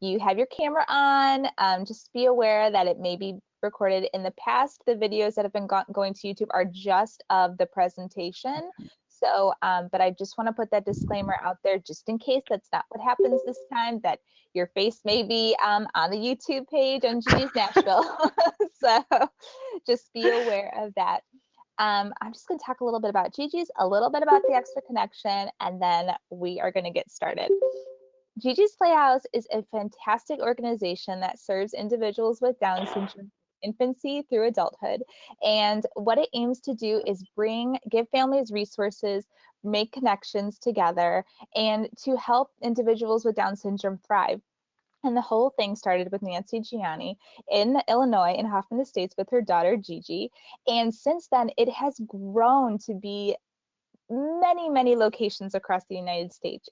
you have your camera on, just be aware that it may be recorded. In the past, the videos that have been going to YouTube are just of the presentation. So, but I just want to put that disclaimer out there just in case that's not what happens this time, that your face may be on the YouTube page on Gigi's Nashville. So just be aware of that. I'm just going to talk a little bit about Gigi's, a little bit about the Extra Connection, and then we are going to get started. Gigi's Playhouse is a fantastic organization that serves individuals with Down syndrome infancy through adulthood. And what it aims to do is give families resources, make connections together, and to help individuals with Down syndrome thrive. And the whole thing started with Nancy Gianni in Illinois, in Hoffman Estates, with her daughter Gigi. And since then, it has grown to be many, many locations across the United States.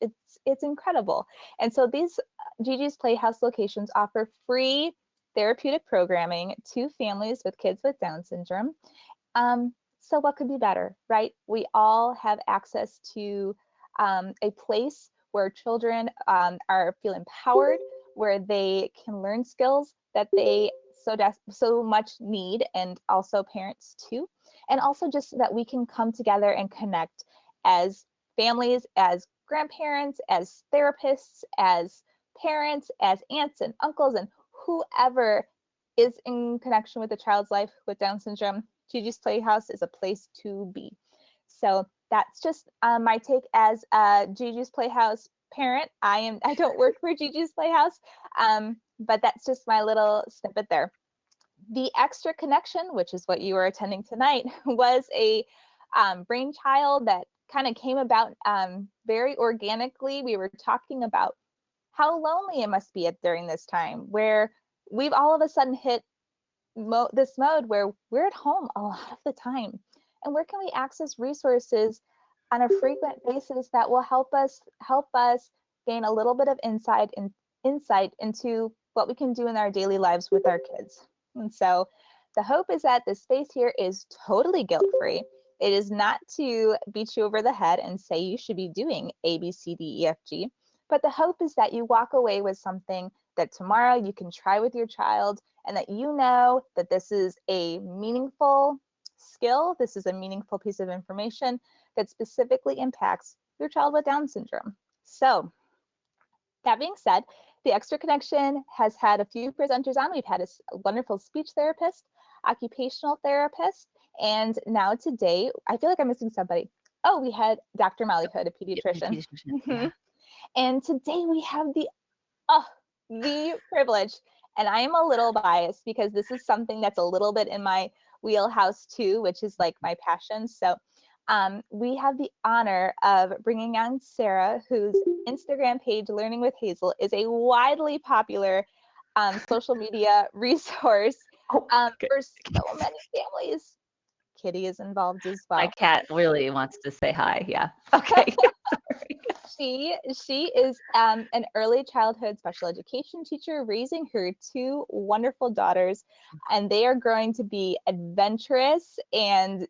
It's incredible. And so these Gigi's Playhouse locations offer free therapeutic programming to families with kids with Down syndrome. So what could be better, right? We all have access to a place where children feel empowered, where they can learn skills that they so much need, and also parents too. And also just that we can come together and connect as families, as grandparents, as therapists, as parents, as aunts and uncles, and whoever is in connection with a child's life with Down syndrome. Gigi's Playhouse is a place to be. So that's just my take as a Gigi's Playhouse parent. I don't work for Gigi's Playhouse, but that's just my little snippet there. The Extra Connection, which is what you are attending tonight, was a brainchild that kind of came about very organically. We were talking about how lonely it must be during this time, where we've all of a sudden hit this mode where we're at home a lot of the time. And where can we access resources on a frequent basis that will help us gain a little bit of insight into what we can do in our daily lives with our kids. And so the hope is that the space here is totally guilt-free. It is not to beat you over the head and say you should be doing A, B, C, D, E, F, G, but the hope is that you walk away with something that tomorrow you can try with your child, and that you know that this is a meaningful skill, this is a meaningful piece of information that specifically impacts your child with Down syndrome. So that being said, the Extra Connection has had a few presenters on. We've had a wonderful speech therapist, occupational therapist, and now today, I feel like I'm missing somebody. Oh, we had Dr. Molly Hood, a pediatrician. Yeah. And today we have the privilege, and I am a little biased because this is something that's a little bit in my wheelhouse too, which is like my passion. So we have the honor of bringing on Sarah, whose Instagram page, Learning with Hazel, is a widely popular social media resource for so many families. Kitty is involved as well. My cat really wants to say hi. Yeah. Okay. She is an early childhood special education teacher raising her two wonderful daughters, and they are growing to be adventurous and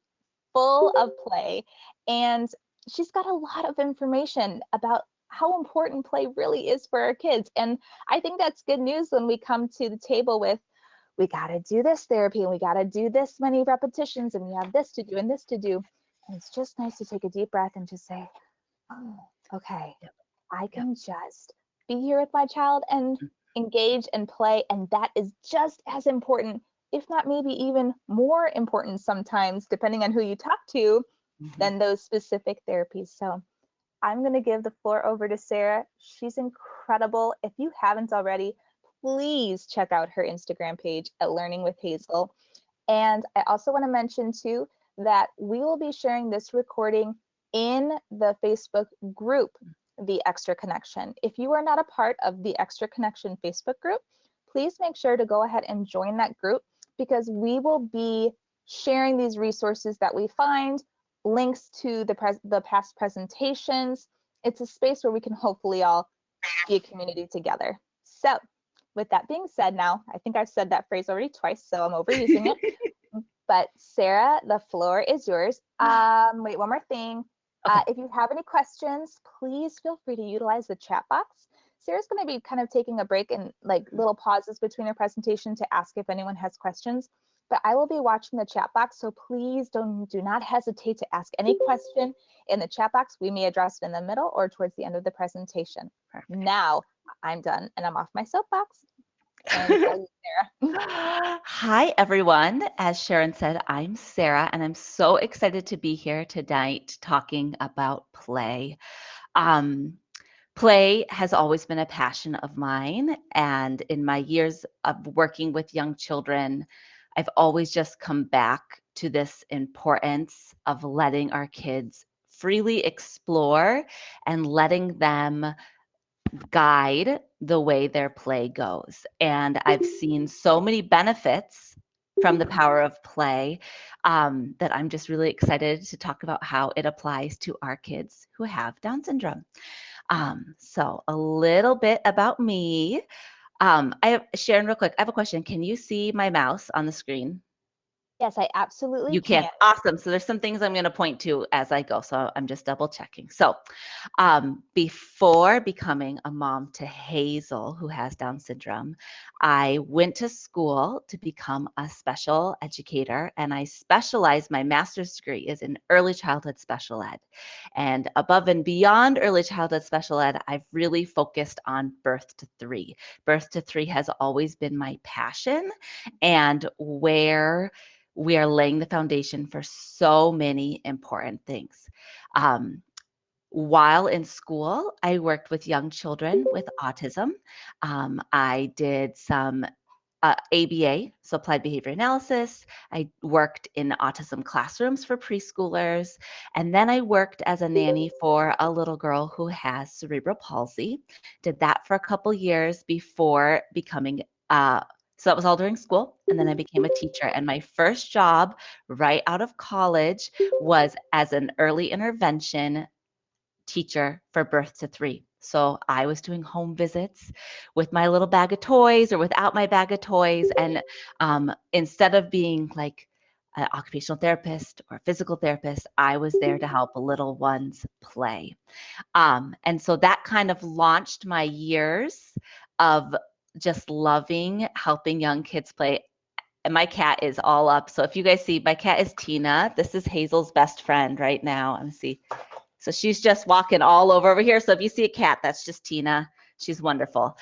full of play. And she's got a lot of information about how important play really is for our kids. And I think that's good news when we come to the table with, we got to do this therapy and we got to do this many repetitions and we have this to do and this to do. And it's just nice to take a deep breath and just say, oh, okay, I can just be here with my child and engage and play. And that is just as important, if not maybe even more important sometimes, depending on who you talk to, than those specific therapies. So I'm going to give the floor over to Sarah. She's incredible. If you haven't already, please check out her Instagram page at Learning with Hazel. And I also want to mention too that we will be sharing this recording in the Facebook group, The Extra Connection. If you are not a part of the Extra Connection Facebook group, please make sure to go ahead and join that group, because we will be sharing these resources that we find, links to the past presentations. It's a space where we can hopefully all be a community together. So with that being said, now, I think I've said that phrase already twice, so I'm overusing it. But Sarah, the floor is yours. Wait, one more thing. If you have any questions, please feel free to utilize the chat box. Sarah's going to be kind of taking a break and like little pauses between her presentation to ask if anyone has questions. But I will be watching the chat box, so please do not hesitate to ask any question in the chat box. We may address it in the middle or towards the end of the presentation. Perfect. Now I'm done and I'm off my soapbox. And it's all you, Sarah. Hi, everyone. As Sharon said, I'm Sarah, and I'm so excited to be here tonight talking about play. Play has always been a passion of mine, and in my years of working with young children, I've always just come back to this importance of letting our kids freely explore and letting them guide the way their play goes. And I've seen so many benefits from the power of play that I'm just really excited to talk about how it applies to our kids who have Down syndrome. So a little bit about me. Sharon, real quick, I have a question. Can you see my mouse on the screen? Yes, I absolutely You can. can. Awesome. So there's some things I'm going to point to as I go. So I'm just double checking. So before becoming a mom to Hazel, who has Down syndrome, I went to school to become a special educator, and I specialized. My master's degree is in early childhood special ed. And above and beyond early childhood special ed, I've really focused on birth to three. Birth to three has always been my passion, and where we are laying the foundation for so many important things. While in school, I worked with young children with autism. I did some ABA, so applied behavior analysis. I worked in autism classrooms for preschoolers. And then I worked as a nanny for a little girl who has cerebral palsy. Did that for a couple years before becoming so that was all during school. And then I became a teacher. And my first job right out of college was as an early intervention teacher for birth to three. So I was doing home visits with my little bag of toys or without my bag of toys. And instead of being like an occupational therapist or a physical therapist, I was there to help little ones play. And so that kind of launched my years of just loving helping young kids play. And my cat is all up. So if you guys see, my cat is Tina. This is Hazel's best friend right now. Let me see. So she's just walking all over here. So if you see a cat, that's just Tina. She's wonderful.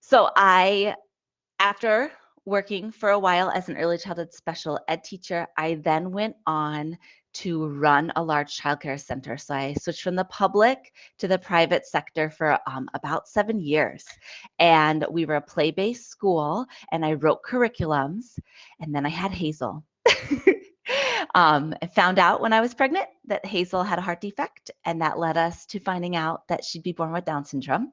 So after working for a while as an early childhood special ed teacher, I then went on to run a large childcare center. So I switched from the public to the private sector for about 7 years. And we were a play-based school, and I wrote curriculums, and then I had Hazel. I found out when I was pregnant that Hazel had a heart defect, and that led us to finding out that she'd be born with Down syndrome.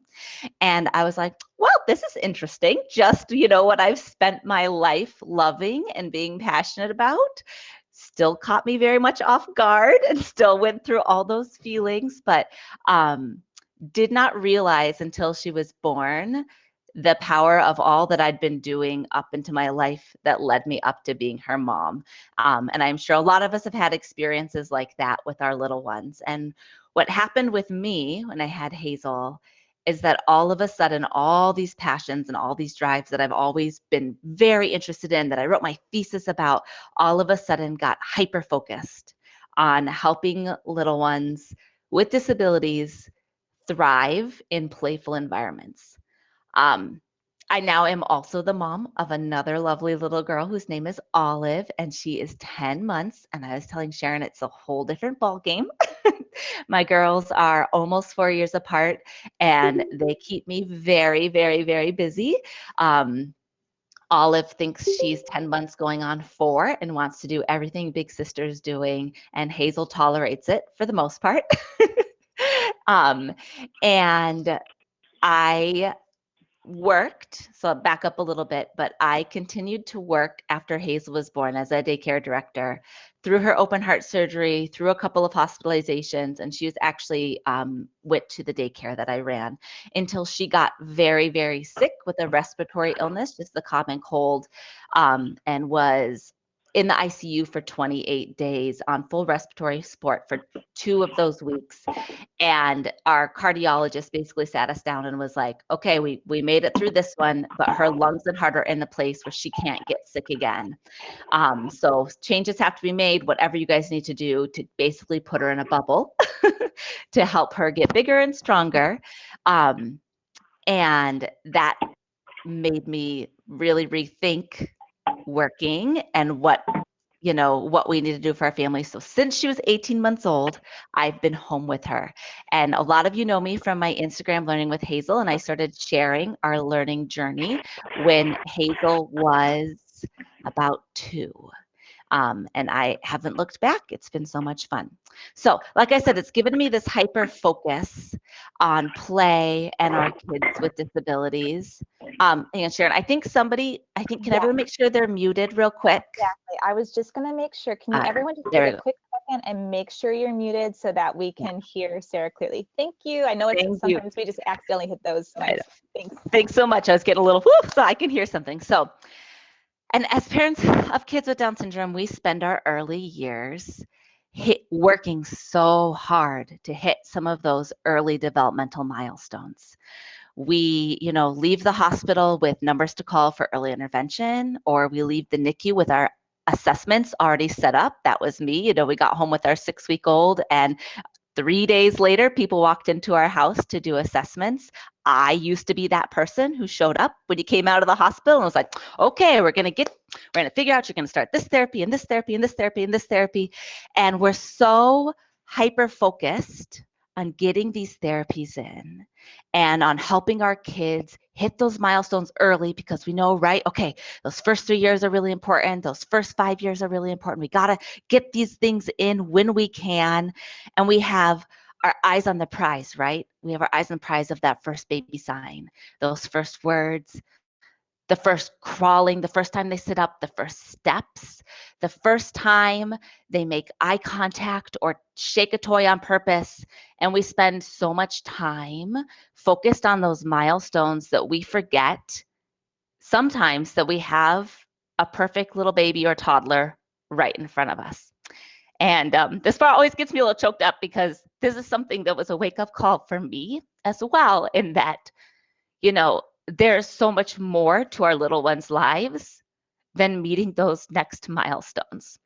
And I was like, well, this is interesting. Just, what I've spent my life loving and being passionate about still caught me very much off guard and still went through all those feelings, but did not realize until she was born the power of all that I'd been doing up into my life that led me up to being her mom. And I'm sure a lot of us have had experiences like that with our little ones. And what happened with me when I had Hazel is that all of a sudden, all these passions and all these drives that I've always been very interested in, that I wrote my thesis about, all of a sudden got hyper-focused on helping little ones with disabilities thrive in playful environments. I now am also the mom of another lovely little girl whose name is Olive, and she is 10 months. And I was telling Sharon, it's a whole different ball game. My girls are almost 4 years apart, and they keep me very, very, very busy. Olive thinks she's 10 months going on 4 and wants to do everything big sister's doing, and Hazel tolerates it for the most part. And I worked, so I'll back up a little bit, but I continued to work after Hazel was born as a daycare director through her open heart surgery, through a couple of hospitalizations, and she was actually went to the daycare that I ran until she got very, very sick with a respiratory illness, just the common cold, and was in the ICU for 28 days on full respiratory support for 2 of those weeks. And our cardiologist basically sat us down and was like, okay, we made it through this one, but her lungs and heart are in the place where she can't get sick again. So changes have to be made, whatever you guys need to do to basically put her in a bubble to help her get bigger and stronger. And that made me really rethink working and what we need to do for our family. So since she was 18 months old, I've been home with her. And a lot of you know me from my Instagram Learning with Hazel, and I started sharing our learning journey when Hazel was about 2. And I haven't looked back. It's been so much fun. So, like I said, it's given me this hyper focus on play and our kids with disabilities. And Sharon, can Yeah, everyone make sure they're muted real quick? exactly. I was just going to make sure. Can you, everyone just There we take a go. quick second and make sure you're muted so that we can hear Sarah clearly? Thank you. I know it's Thank you. sometimes we just accidentally hit those mics. Thanks. Thanks so much. I was getting a little whoop, so I can hear something. So, and as parents of kids with Down syndrome, we spend our early years working so hard to hit some of those early developmental milestones. We, leave the hospital with numbers to call for early intervention, or we leave the NICU with our assessments already set up. That was me. We got home with our 6-week-old, and 3 days later, people walked into our house to do assessments. I used to be that person who showed up when you came out of the hospital and was like, okay, we're going to figure out you're going to start this therapy and this therapy and this therapy and this therapy. And we're so hyper focused on getting these therapies in and on helping our kids hit those milestones early, because we know, right? Okay, those first 3 years are really important. Those first 5 years are really important. We got to get these things in when we can. And we have our eyes on the prize, right? We have our eyes on the prize of that first baby sign, those first words, the first crawling, the first time they sit up, the first steps, the first time they make eye contact or shake a toy on purpose. And we spend so much time focused on those milestones that we forget sometimes that we have a perfect little baby or toddler right in front of us. And this part always gets me a little choked up, because this is something that was a wake-up call for me as well, in that, there's so much more to our little ones' lives than meeting those next milestones.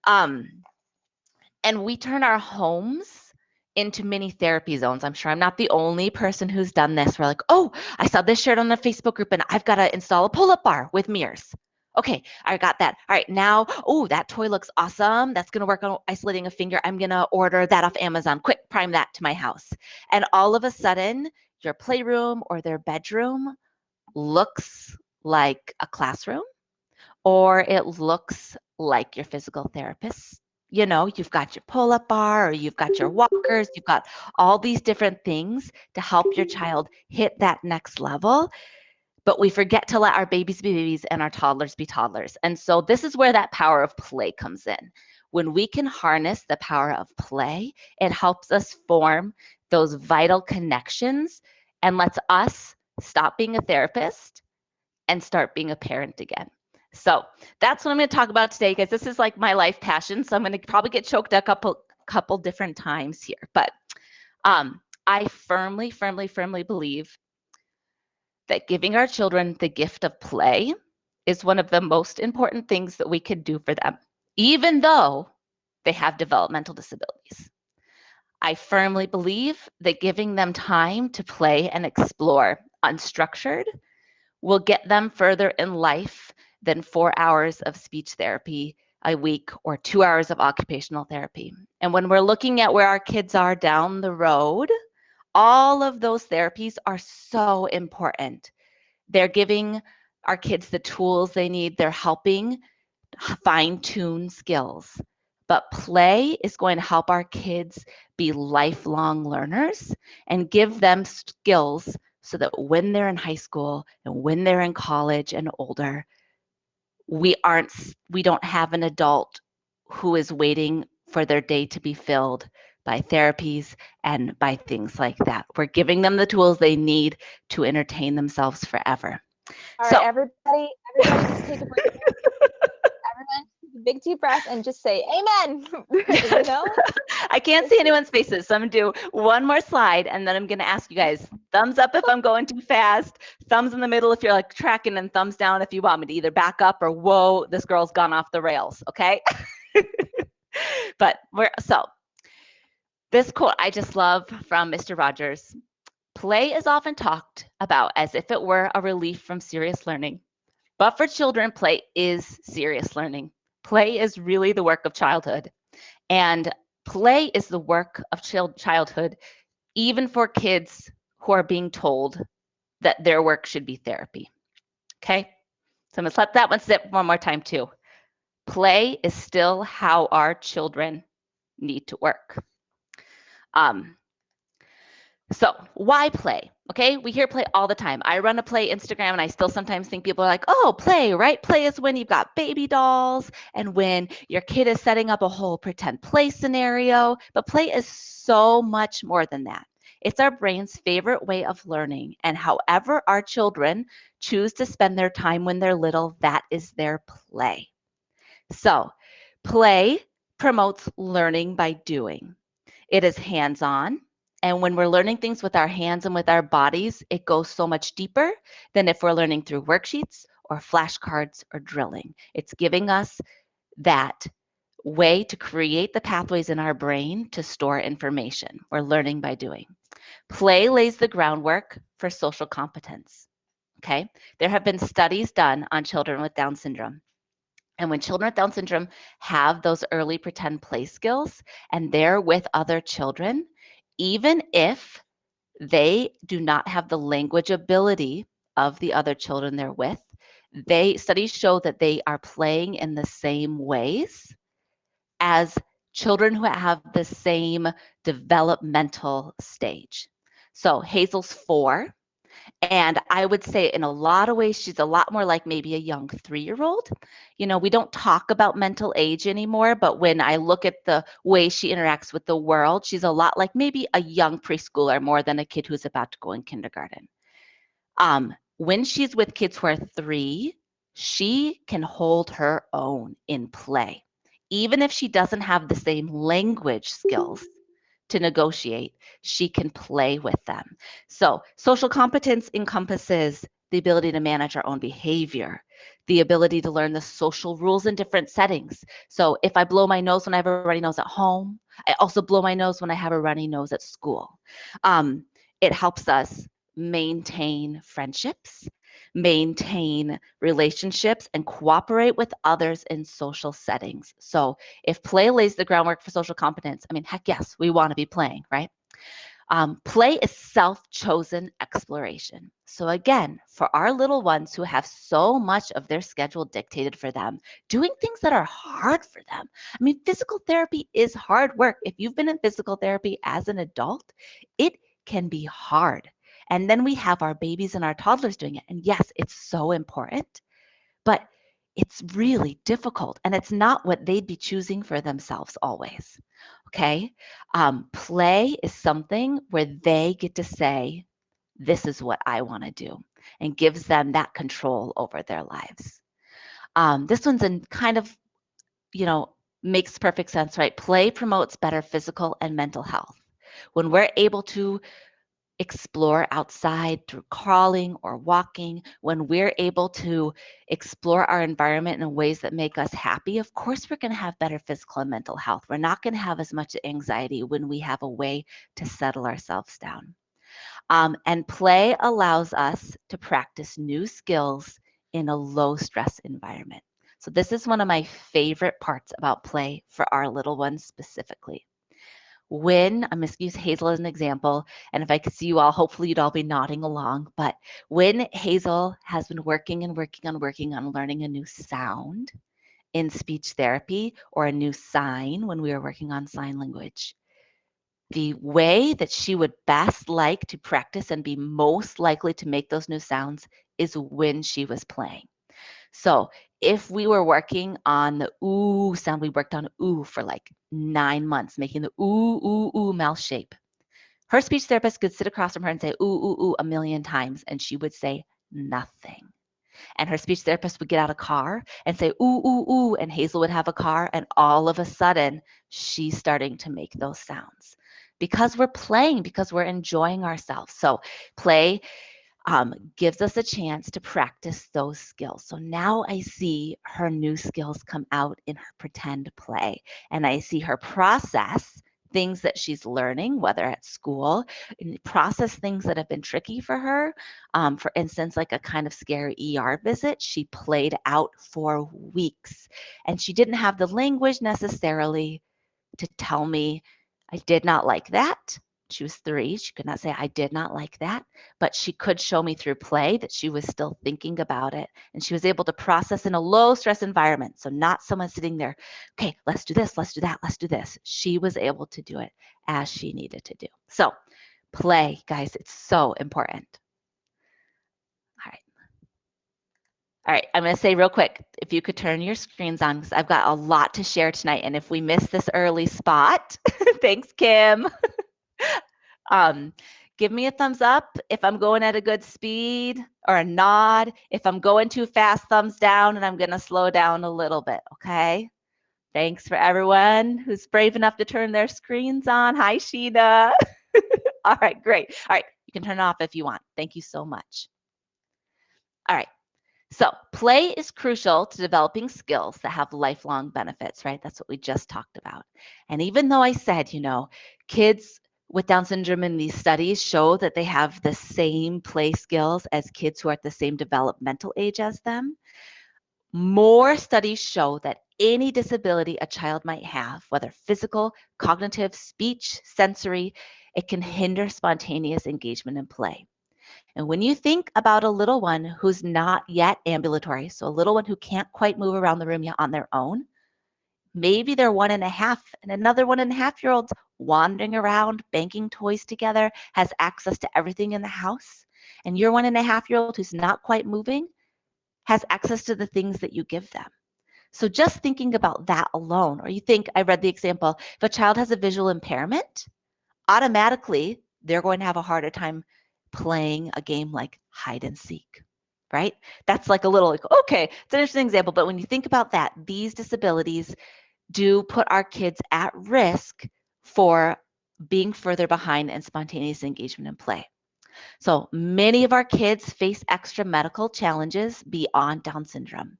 And we turn our homes into mini therapy zones. I'm sure I'm not the only person who's done this. We're like, oh, I saw this shared on the Facebook group and I've got to install a pull-up bar with mirrors. Okay, I got that. All right, now, oh, that toy looks awesome. That's going to work on isolating a finger. I'm going to order that off Amazon. Quick, prime that to my house. And all of a sudden, your playroom or their bedroom looks like a classroom, or it looks like your physical therapist. You've got your pull-up bar, or you've got your walkers, you've got all these different things to help your child hit that next level. But we forget to let our babies be babies and our toddlers be toddlers. And so this is where that power of play comes in. When we can harness the power of play, it helps us form those vital connections and lets us stop being a therapist and start being a parent again. So that's what I'm going to talk about today, guys. This is like my life passion. So I'm going to probably get choked a couple different times here. But I firmly, firmly, firmly believe that giving our children the gift of play is one of the most important things that we could do for them, even though they have developmental disabilities. I firmly believe that giving them time to play and explore unstructured will get them further in life than 4 hours of speech therapy a week or 2 hours of occupational therapy. And when we're looking at where our kids are down the road, all of those therapies are so important. They're giving our kids the tools they need. They're helping fine-tune skills. But play is going to help our kids be lifelong learners and give them skills so that when they're in high school and when they're in college and older, we don't have an adult who is waiting for their day to be filled by therapies and by things like that. We're giving them the tools they need to entertain themselves forever. All right, everybody just take a break. Everyone take a big deep breath and just say amen. You Yes. know? I can't see anyone's faces, so I'm going to do one more slide, and then I'm going to ask you guys, thumbs up if I'm going too fast, thumbs in the middle if you're like tracking, and thumbs down if you want me to either back up or, whoa, this girl's gone off the rails, okay? But this quote I just love from Mr. Rogers. Play is often talked about as if it were a relief from serious learning. But for children, play is serious learning. Play is really the work of childhood. And play is the work of childhood, even for kids who are being told that their work should be therapy. Okay? So I'm going to let that one sit one more time too. Play is still how our children need to work. So why play? Okay, we hear play all the time. I run a play Instagram and I still sometimes think people are like, oh, play, right? Play is when you've got baby dolls and when your kid is setting up a whole pretend play scenario. But play is so much more than that. It's our brain's favorite way of learning. And however our children choose to spend their time when they're little, that is their play. So play promotes learning by doing. It is hands-on. And when we're learning things with our hands and with our bodies, it goes so much deeper than if we're learning through worksheets or flashcards or drilling. It's giving us that way to create the pathways in our brain to store information. We're learning by doing. Play lays the groundwork for social competence. Okay? There have been studies done on children with Down syndrome. And when children with Down syndrome have those early pretend play skills and they're with other children, even if they do not have the language ability of the other children they're with, studies show that they are playing in the same ways as children who have the same developmental stage. So Hazel's 4. And I would say in a lot of ways, she's a lot more like maybe a young 3-year-old. You know, we don't talk about mental age anymore, but when I look at the way she interacts with the world, she's a lot like maybe a young preschooler more than a kid who's about to go in kindergarten. When she's with kids who are 3, she can hold her own in play. Even if she doesn't have the same language skills to negotiate, she can play with them. So social competence encompasses the ability to manage our own behavior, the ability to learn the social rules in different settings. So if I blow my nose when I have a runny nose at home, I also blow my nose when I have a runny nose at school. It helps us maintain friendships, maintain relationships, and cooperate with others in social settings. So if play lays the groundwork for social competence, I mean, heck yes, we want to be playing, right? Play is self-chosen exploration. So again, for our little ones who have so much of their schedule dictated for them, doing things that are hard for them. I mean, physical therapy is hard work. If you've been in physical therapy as an adult, it can be hard. And then we have our babies and our toddlers doing it. And yes, it's so important, but it's really difficult. And it's not what they'd be choosing for themselves always. Okay? Play is something where they get to say, this is what I want to do, and gives them that control over their lives. This one's in kind of, makes perfect sense, right? Play promotes better physical and mental health. When we're able to explore outside through crawling or walking, when we're able to explore our environment in ways that make us happy, of course, we're going to have better physical and mental health. We're not going to have as much anxiety when we have a way to settle ourselves down. And play allows us to practice new skills in a low stress environment. So this is one of my favorite parts about play for our little ones specifically. When, I'm going to use Hazel as an example, and if I could see you all, hopefully you'd all be nodding along, but when Hazel has been working on learning a new sound in speech therapy or a new sign when we were working on sign language, the way that she would best like to practice and be most likely to make those new sounds is when she was playing. So if we were working on the ooh sound, we worked on ooh for like 9 months, making the ooh, ooh, ooh mouth shape. Her speech therapist could sit across from her and say ooh, ooh, ooh a million times, and she would say nothing. And her speech therapist would get out a car and say, ooh, ooh, ooh, and Hazel would have a car, and all of a sudden, she's starting to make those sounds. Because we're playing, because we're enjoying ourselves. So play gives us a chance to practice those skills. So now I see her new skills come out in her pretend play, and I see her process things that she's learning, whether at school, and process things that have been tricky for her. For instance, like a kind of scary ER visit, she played out for weeks, and she didn't have the language necessarily to tell me, I did not like that. She was 3. She could not say, I did not like that, but she could show me through play that she was still thinking about it. And she was able to process in a low stress environment. So not someone sitting there, okay, let's do this, let's do that, let's do this. She was able to do it as she needed to do. So play, guys, it's so important. All right. All right, I'm going to say real quick, if you could turn your screens on, because I've got a lot to share tonight. And if we miss this early spot, thanks, Kim. Give me a thumbs up if I'm going at a good speed, or a nod. If I'm going too fast, thumbs down, and I'm going to slow down a little bit, okay? Thanks for everyone who's brave enough to turn their screens on. Hi, Sheena. All right, great. All right, you can turn it off if you want. Thank you so much. All right. So play is crucial to developing skills that have lifelong benefits, right? That's what we just talked about. And even though I said, kids with Down syndrome in these studies show that they have the same play skills as kids who are at the same developmental age as them, more studies show that any disability a child might have, whether physical, cognitive, speech, sensory, it can hinder spontaneous engagement in play. And when you think about a little one who's not yet ambulatory, so a little one who can't quite move around the room yet on their own, maybe they're 1.5 and another 1.5-year-old's wandering around, banking toys together, has access to everything in the house. And your 1.5-year-old who's not quite moving has access to the things that you give them. So just thinking about that alone, or you think, I read the example, if a child has a visual impairment, automatically they're going to have a harder time playing a game like hide and seek, right? That's like a little, okay, it's an interesting example, but when you think about that, these disabilities do put our kids at risk for being further behind in spontaneous engagement in play. So many of our kids face extra medical challenges beyond Down syndrome.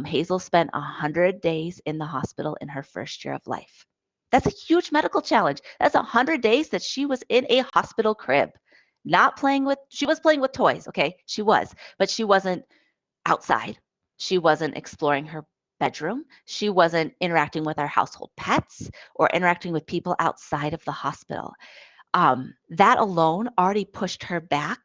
Hazel spent 100 days in the hospital in her first year of life. That's a huge medical challenge. That's 100 days that she was in a hospital crib, she was playing with toys, okay? She was, but she wasn't outside. She wasn't exploring her bedroom. She wasn't interacting with our household pets or interacting with people outside of the hospital. That alone already pushed her back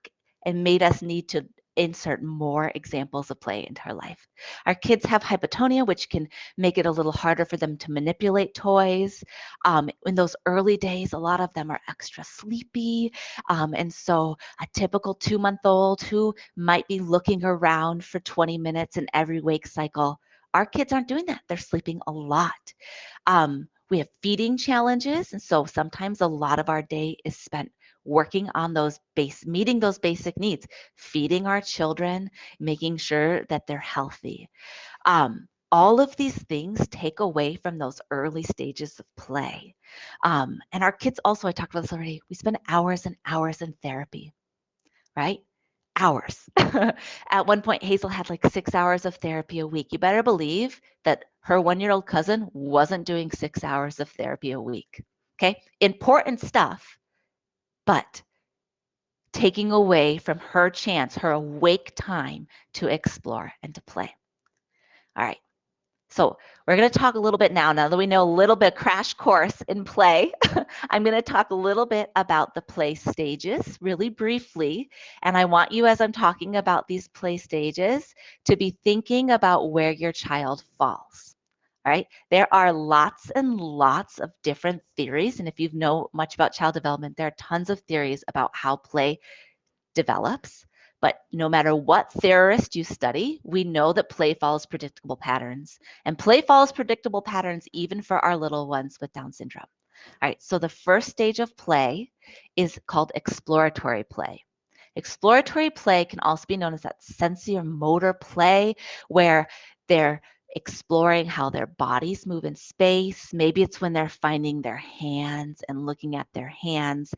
and made us need to insert more examples of play into her life. Our kids have hypotonia, which can make it a little harder for them to manipulate toys. In those early days, a lot of them are extra sleepy. And so a typical 2-month-old who might be looking around for 20 minutes in every wake cycle, our kids aren't doing that. They're sleeping a lot. We have feeding challenges, and so sometimes a lot of our day is spent working on meeting those basic needs, feeding our children, making sure that they're healthy. All of these things take away from those early stages of play. And our kids also, I talked about this already, we spend hours and hours in therapy, right? Hours. At one point, Hazel had like 6 hours of therapy a week. You better believe that her 1-year-old cousin wasn't doing 6 hours of therapy a week. Okay? Important stuff, but taking away from her chance, her awake time to explore and to play. All right. So we're going to talk a little bit now that we know a little bit crash course in play. I'm going to talk a little bit about the play stages really briefly. And I want you, as I'm talking about these play stages, to be thinking about where your child falls. All right. There are lots and lots of different theories. And if you know much about child development, there are tons of theories about how play develops. But no matter what theorist you study, we know that play follows predictable patterns. And play follows predictable patterns even for our little ones with Down syndrome. All right, so the first stage of play is called exploratory play. Exploratory play can also be known as that sensory-motor play where they're exploring how their bodies move in space. Maybe it's when they're finding their hands and looking at their hands.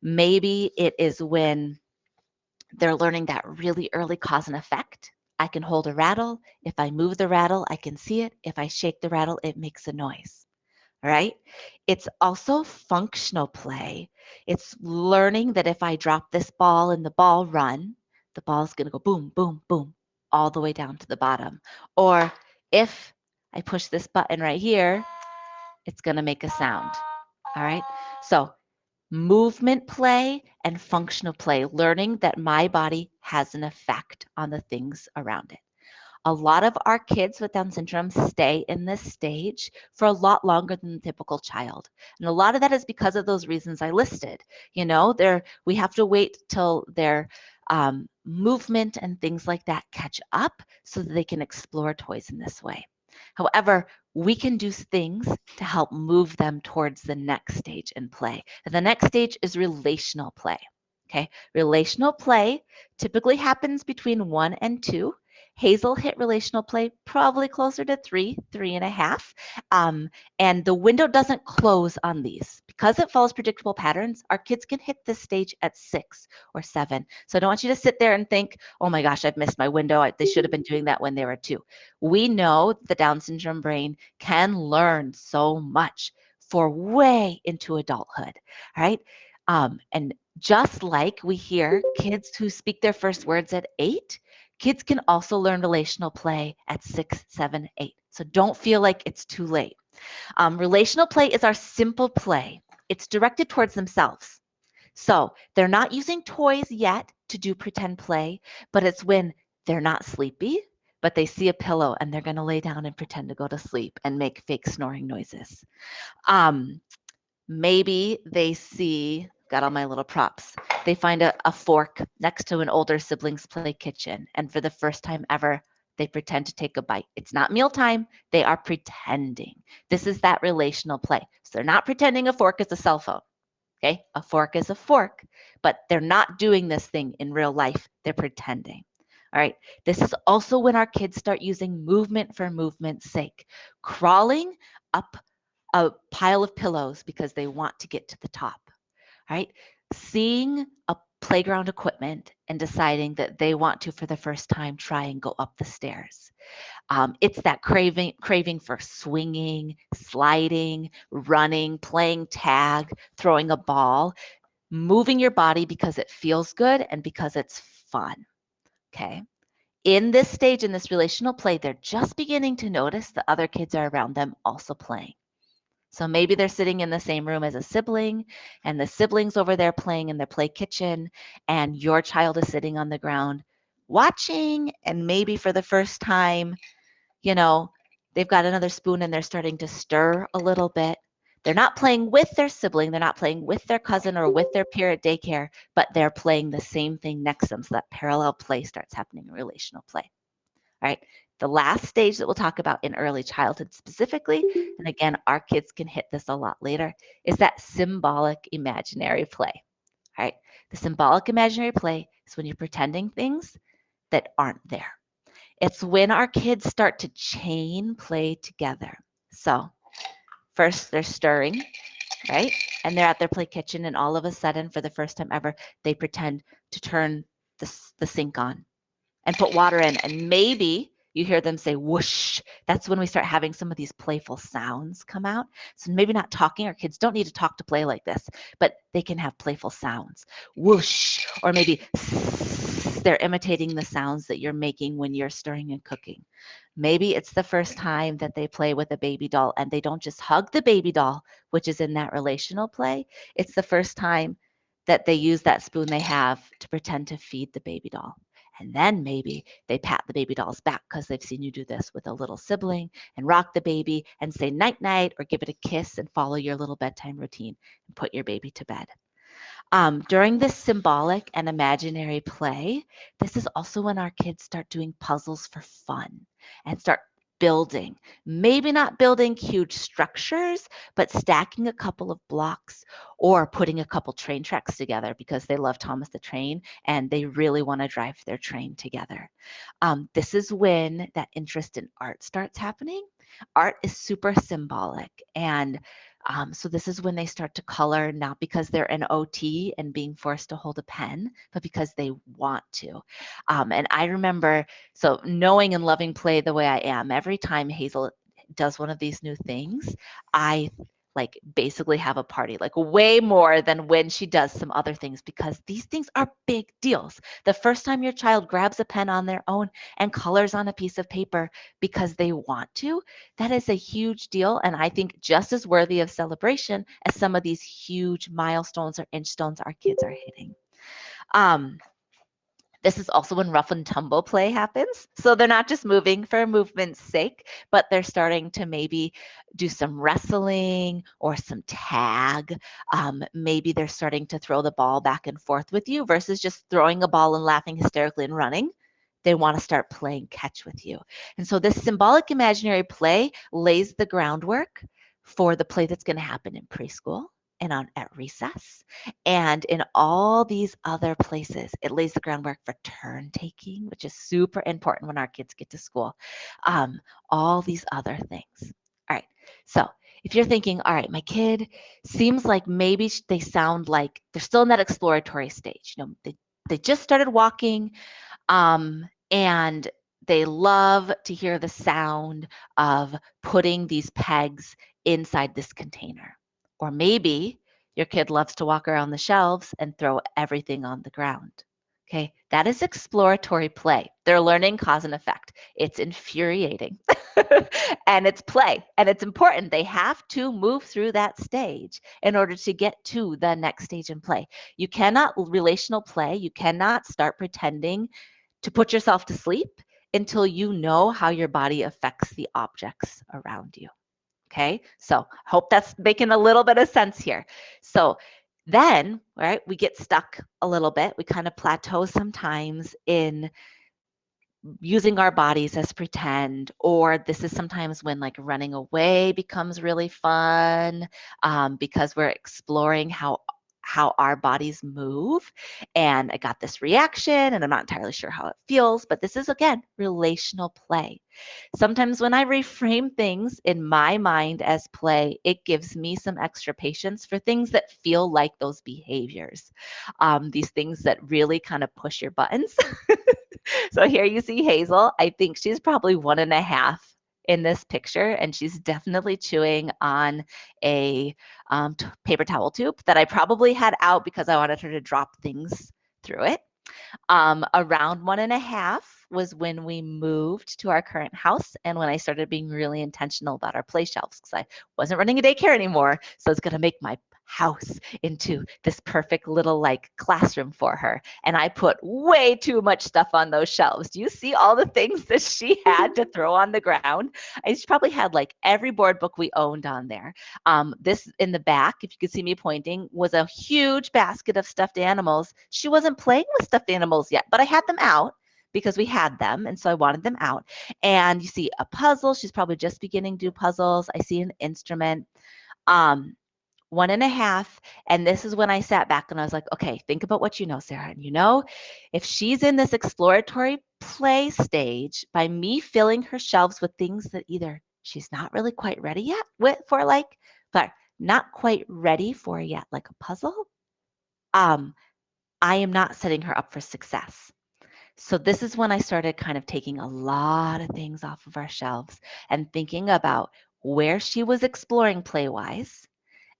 Maybe it is when they're learning that really early cause and effect. I can hold a rattle. If I move the rattle, I can see it. If I shake the rattle, it makes a noise. All right. It's also functional play. It's learning that if I drop this ball in the ball run, the ball is going to go boom, boom, boom, all the way down to the bottom. Or if I push this button right here, it's going to make a sound. All right. So movement play and functional play, learning that my body has an effect on the things around it. A lot of our kids with Down syndrome stay in this stage for a lot longer than the typical child. And a lot of that is because of those reasons I listed. You know, we have to wait till their movement and things like that catch up so that they can explore toys in this way. However, we can do things to help move them towards the next stage in play. And the next stage is relational play. Okay, relational play typically happens between 1 and 2. Hazel hit relational play probably closer to 3.5. And the window doesn't close on these. Because it follows predictable patterns, our kids can hit this stage at 6 or 7. So I don't want you to sit there and think, oh my gosh, I've missed my window. They should have been doing that when they were 2. We know the Down syndrome brain can learn so much for way into adulthood, right? And just like we hear kids who speak their first words at 8, kids can also learn relational play at 6, 7, 8. So don't feel like it's too late. Relational play is our simple play. It's directed towards themselves. So they're not using toys yet to do pretend play, but it's when they're not sleepy, but they see a pillow and they're going to lay down and pretend to go to sleep and make fake snoring noises. Maybe they see, got all my little props, they find a fork next to an older sibling's play kitchen, and for the first time ever, they pretend to take a bite. It's not mealtime, they are pretending. This is that relational play. So they're not pretending a fork is a cell phone. Okay, a fork is a fork, but they're not doing this thing in real life, they're pretending. All right, this is also when our kids start using movement for movement's sake, crawling up a pile of pillows because they want to get to the top, right? Seeing a playground equipment and deciding that they want to, for the first time, try and go up the stairs. It's that craving for swinging, sliding, running, playing tag, throwing a ball, moving your body because it feels good and because it's fun, okay? In this stage, in this relational play, they're just beginning to notice the other kids are around them also playing. So maybe they're sitting in the same room as a sibling, and the sibling's over there playing in their play kitchen, and your child is sitting on the ground watching, and maybe for the first time, you know, they've got another spoon and they're starting to stir a little bit. They're not playing with their sibling, they're not playing with their cousin or with their peer at daycare, but they're playing the same thing next to them. So that parallel play starts happening in relational play. All right. The last stage that we'll talk about in early childhood specifically, and again, our kids can hit this a lot later, is that symbolic imaginary play. All right. The symbolic imaginary play is when you're pretending things that aren't there. It's when our kids start to chain play together. So first they're stirring, right? And they're at their play kitchen, and all of a sudden, for the first time ever, they pretend to turn the sink on and put water in. And maybe you hear them say whoosh. That's when we start having some of these playful sounds come out. So maybe not talking. Our kids don't need to talk to play like this, but they can have playful sounds. Whoosh, or maybe they're imitating the sounds that you're making when you're stirring and cooking. Maybe it's the first time that they play with a baby doll and they don't just hug the baby doll, which is in that relational play. It's the first time that they use that spoon they have to pretend to feed the baby doll. And then maybe they pat the baby doll's back because they've seen you do this with a little sibling and rock the baby and say night night or give it a kiss and follow your little bedtime routine and put your baby to bed. During this symbolic and imaginary play, this is also when our kids start doing puzzles for fun and start building. Maybe not building huge structures, but stacking a couple of blocks or putting a couple train tracks together because they love Thomas the Train and they really want to drive their train together. This is when that interest in art starts happening. Art is super symbolic. And so this is when they start to color, not because they're an OT and being forced to hold a pen, but because they want to. And I remember, so knowing and loving play the way I am, every time Hazel does one of these new things, I like basically have a party, like way more than when she does some other things, because these things are big deals. The first time your child grabs a pen on their own and colors on a piece of paper because they want to, that is a huge deal. And I think just as worthy of celebration as some of these huge milestones or inch stones our kids are hitting. This is also when rough and tumble play happens. So they're not just moving for movement's sake, but they're starting to maybe do some wrestling or some tag. Maybe they're starting to throw the ball back and forth with you versus just throwing a ball and laughing hysterically and running. They want to start playing catch with you. And so this symbolic imaginary play lays the groundwork for the play that's going to happen in preschool and at recess and in all these other places. It lays the groundwork for turn taking, which is super important when our kids get to school. All these other things. All right. So if you're thinking, all right, my kid seems like maybe they sound like they're still in that exploratory stage. You know, they just started walking, and they love to hear the sound of putting these pegs inside this container. Or maybe your kid loves to walk around the shelves and throw everything on the ground. Okay, that is exploratory play. They're learning cause and effect. It's infuriating and it's play and it's important. They have to move through that stage in order to get to the next stage in play. You cannot relational play, you cannot start pretending to put yourself to sleep until you know how your body affects the objects around you. Okay, so I hope that's making a little bit of sense here. So then, right, we get stuck a little bit. We kind of plateau sometimes in using our bodies as pretend, or this is sometimes when like running away becomes really fun, because we're exploring how our bodies move. And I got this reaction and I'm not entirely sure how it feels, but this is again relational play. Sometimes when I reframe things in my mind as play, it gives me some extra patience for things that feel like those behaviors, these things that really kind of push your buttons. So here you see Hazel. I think she's probably 1.5 in this picture, and she's definitely chewing on a paper towel tube that I probably had out because I wanted her to drop things through it. Around 1.5 was when we moved to our current house and when I started being really intentional about our play shelves because I wasn't running a daycare anymore. So it's going to make my house into this perfect little like classroom for her. And I put way too much stuff on those shelves. Do you see all the things that she had to throw on the ground? I probably had like every board book we owned on there. This in the back, if you could see me pointing, was a huge basket of stuffed animals. She wasn't playing with stuffed animals yet, but I had them out because we had them, and so I wanted them out. And you see a puzzle. She's probably just beginning to do puzzles. I see an instrument. 1.5. And this is when I sat back and I was like, okay, think about what you know, Sarah. And you know, if she's in this exploratory play stage, by me filling her shelves with things that either she's not really quite ready yet but not quite ready for yet, like a puzzle, I am not setting her up for success. So this is when I started kind of taking a lot of things off of our shelves and thinking about where she was exploring play-wise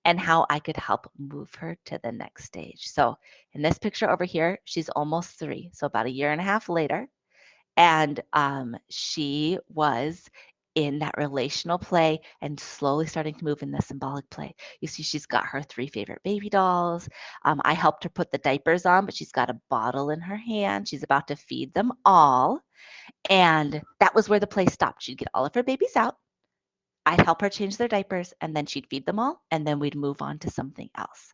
and how I could help move her to the next stage. So in this picture over here, she's almost 3, so about 1.5 years later. And she was in that relational play and slowly starting to move in the symbolic play. You see, she's got her 3 favorite baby dolls. I helped her put the diapers on, but she's got a bottle in her hand. She's about to feed them all. And that was where the play stopped. She'd get all of her babies out. I'd help her change their diapers, and then she'd feed them all, and then we'd move on to something else.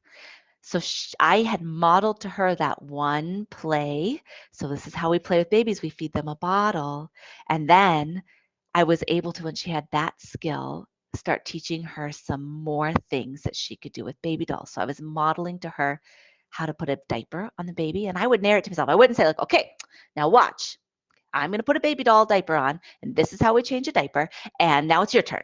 So I had modeled to her that one play. So this is how we play with babies. We feed them a bottle, and then I was able to, when she had that skill, start teaching her some more things that she could do with baby dolls. So I was modeling to her how to put a diaper on the baby, and I would narrate to myself. I wouldn't say like, okay, now watch. I'm going to put a baby doll diaper on, and this is how we change a diaper, and now it's your turn.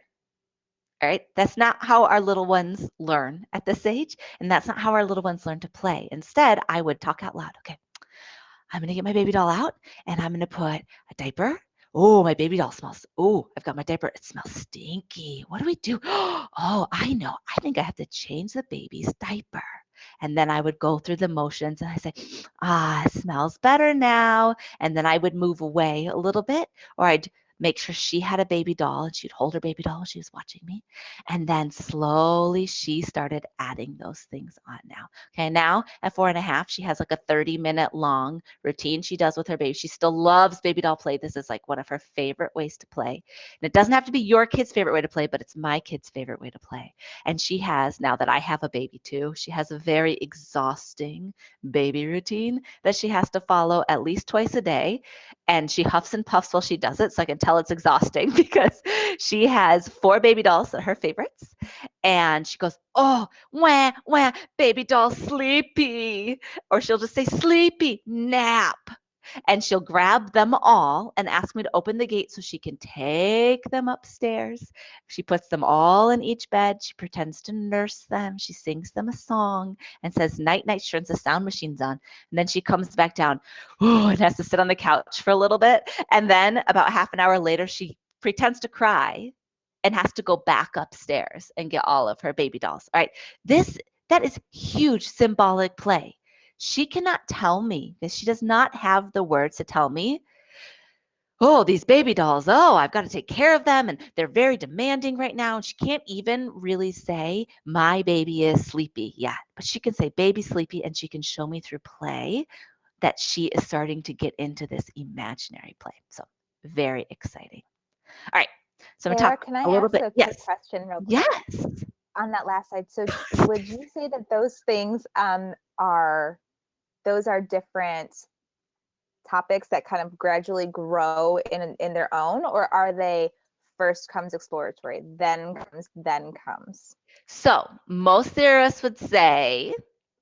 All right? That's not how our little ones learn at this age, and that's not how our little ones learn to play. Instead, I would talk out loud. Okay, I'm going to get my baby doll out, and I'm going to put a diaper. Oh, my baby doll smells. Oh, I've got my diaper. It smells stinky. What do we do? Oh, I know. I think I have to change the baby's diaper. And then I would go through the motions and I say, it smells better now. And then I would move away a little bit, or I'd make sure she had a baby doll and she'd hold her baby doll while she was watching me. And then slowly she started adding those things on now. Okay, now at 4.5, she has like a 30-minute long routine she does with her baby. She still loves baby doll play. This is like one of her favorite ways to play. And it doesn't have to be your kid's favorite way to play, but it's my kid's favorite way to play. And she has, now that I have a baby too, she has a very exhausting baby routine that she has to follow at least twice a day. And she huffs and puffs while she does it, so I can tell it's exhausting because she has 4 baby dolls that are her favorites. And she goes, oh, wah, wah, baby doll sleepy. Or she'll just say, sleepy, nap. And she'll grab them all and ask me to open the gate so she can take them upstairs. She puts them all in each bed. She pretends to nurse them. She sings them a song and says, night, night. She turns the sound machines on. And then she comes back down and has to sit on the couch for a little bit. And then about half an hour later, she pretends to cry and has to go back upstairs and get all of her baby dolls. All right. That is huge symbolic play. She cannot tell me, because she does not have the words to tell me, oh, these baby dolls, oh, I've got to take care of them, and they're very demanding right now. And she can't even really say, my baby is sleepy yet. But she can say, baby sleepy, and she can show me through play that she is starting to get into this imaginary play. So very exciting. All right. So I'm going to Sarah, talk can I a little ask bit. a quick Yes. question real quick Yes. on that last side? So would you say that those things are different topics that kind of gradually grow in their own, or are they first comes exploratory, then comes? So most theorists would say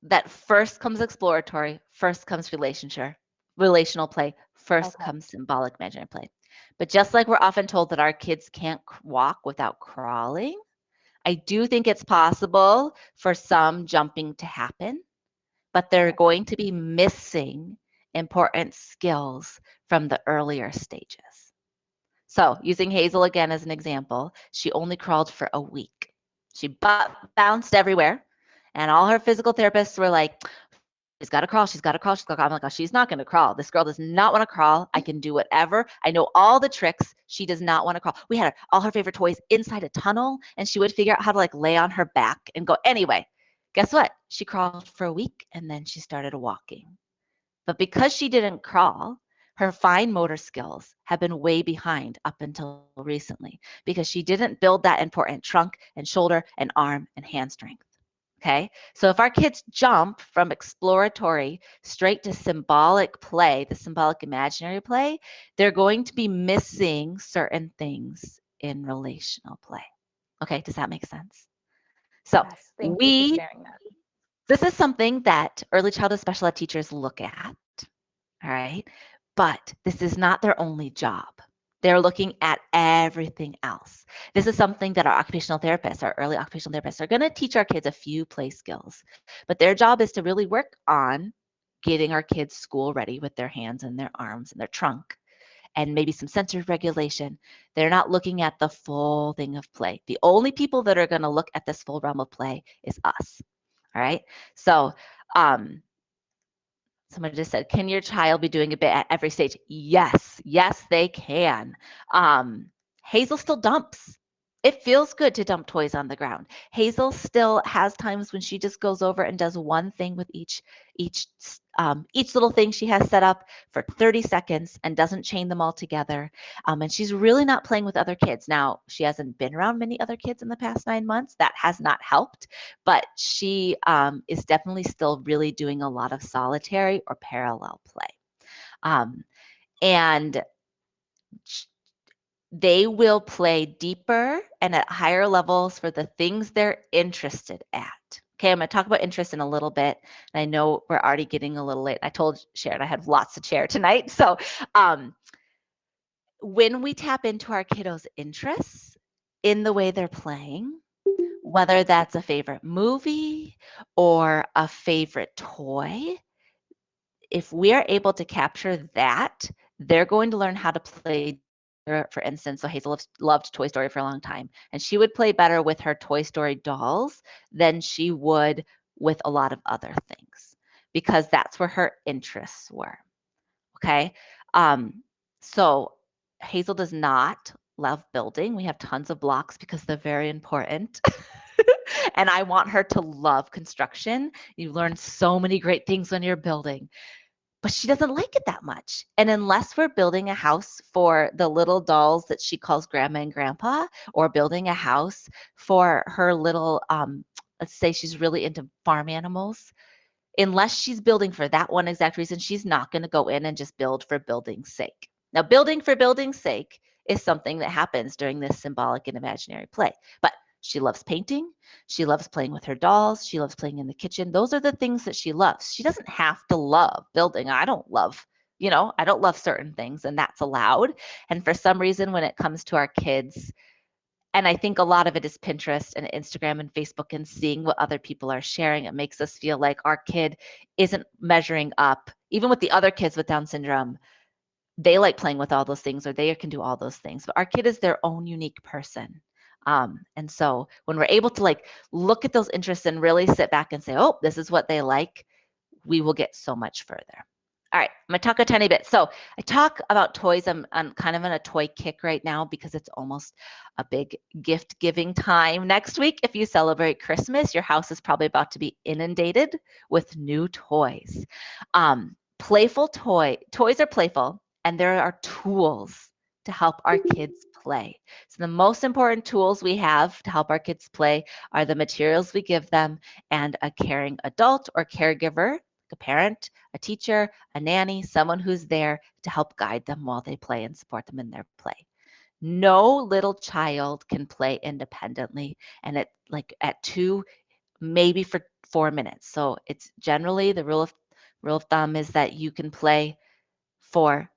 that first comes exploratory, first comes relational play, first Okay. comes symbolic imaginary play. But just like we're often told that our kids can't walk without crawling, I do think it's possible for some jumping to happen, but they're Okay. going to be missing important skills from the earlier stages. So, using Hazel again as an example, she only crawled for a week. She bounced everywhere, and all her physical therapists were like, she's got to crawl, she's got to crawl, she's got to crawl. I'm like, oh, she's not going to crawl. This girl does not want to crawl. I can do whatever. I know all the tricks. She does not want to crawl. We had all her favorite toys inside a tunnel, and she would figure out how to like lay on her back and go. Anyway, guess what? She crawled for a week, and then she started walking. But because she didn't crawl, her fine motor skills have been way behind up until recently because she didn't build that important trunk and shoulder and arm and hand strength. Okay, so if our kids jump from exploratory straight to symbolic play, the symbolic imaginary play, they're going to be missing certain things in relational play. Okay, does that make sense? So Yes, thank you for we sharing that. this is something that early childhood special ed teachers look at, all right? But this is not their only job. They're looking at everything else. This is something that our occupational therapists, our early occupational therapists, are going to teach our kids a few play skills. But their job is to really work on getting our kids school ready with their hands and their arms and their trunk and maybe some sensory regulation. They're not looking at the full thing of play. The only people that are going to look at this full realm of play is us. All right. So, someone just said, can your child be doing a bit at every stage? Yes, yes, they can. Hazel still dumps. It feels good to dump toys on the ground. Hazel still has times when she just goes over and does one thing with each little thing she has set up for 30 seconds and doesn't chain them all together. And she's really not playing with other kids. Now, she hasn't been around many other kids in the past 9 months. That has not helped, but she is definitely still really doing a lot of solitary or parallel play. And they will play deeper and at higher levels for the things they're interested at. Okay, I'm going to talk about interest in a little bit. And I know we're already getting a little late. I told Sharon I had lots to share tonight. So when we tap into our kiddos' interests in the way they're playing, whether that's a favorite movie or a favorite toy, if we are able to capture that, they're going to learn how to play. For instance, so Hazel loved Toy Story for a long time, and she would play better with her Toy Story dolls than she would with a lot of other things because that's where her interests were. Okay. So Hazel does not love building. We have tons of blocks because they're very important. And I want her to love construction. You learn so many great things when you're building, but she doesn't like it that much. And unless we're building a house for the little dolls that she calls grandma and grandpa, or building a house for her little, let's say she's really into farm animals, unless she's building for that one exact reason, she's not going to go in and just build for building's sake. Now, building for building's sake is something that happens during this symbolic and imaginary play. But she loves painting. She loves playing with her dolls. She loves playing in the kitchen. Those are the things that she loves. She doesn't have to love building. I don't love, I don't love certain things, and that's allowed. And for some reason, when it comes to our kids, and I think a lot of it is Pinterest and Instagram and Facebook and seeing what other people are sharing. It makes us feel like our kid isn't measuring up. Even with the other kids with Down syndrome, they like playing with all those things or they can do all those things. But our kid is their own unique person. And so when we're able to like look at those interests and really sit back and say, oh, this is what they like, we will get so much further. All right, I'm gonna talk a tiny bit. So I talk about toys. I'm kind of on a toy kick right now because it's almost a big gift giving time next week. If you celebrate Christmas, your house is probably about to be inundated with new toys. Toys are playful, and there are tools to help our kids play. So the most important tools we have to help our kids play are the materials we give them and a caring adult or caregiver, a parent, a teacher, a nanny, someone who's there to help guide them while they play and support them in their play. No little child can play independently, and at 2, maybe for 4 minutes. So it's generally the rule of thumb is that you can play for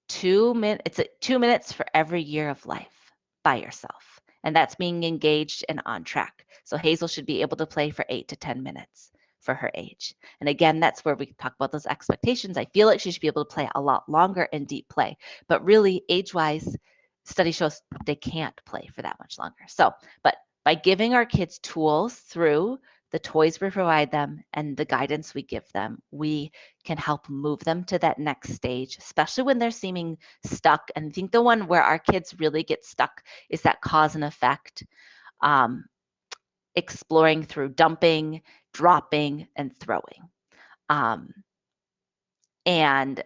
2 minutes. It's 2 minutes for every year of life by yourself, and that's being engaged and on track. So Hazel should be able to play for 8 to 10 minutes for her age. And again, that's where we talk about those expectations. I feel like she should be able to play a lot longer in deep play, but really age-wise, study shows they can't play for that much longer. So, but by giving our kids tools through the toys we provide them and the guidance we give them, we can help move them to that next stage, especially when they're seeming stuck. And I think the one where our kids really get stuck is that cause and effect. Exploring through dumping, dropping, and throwing. Um, and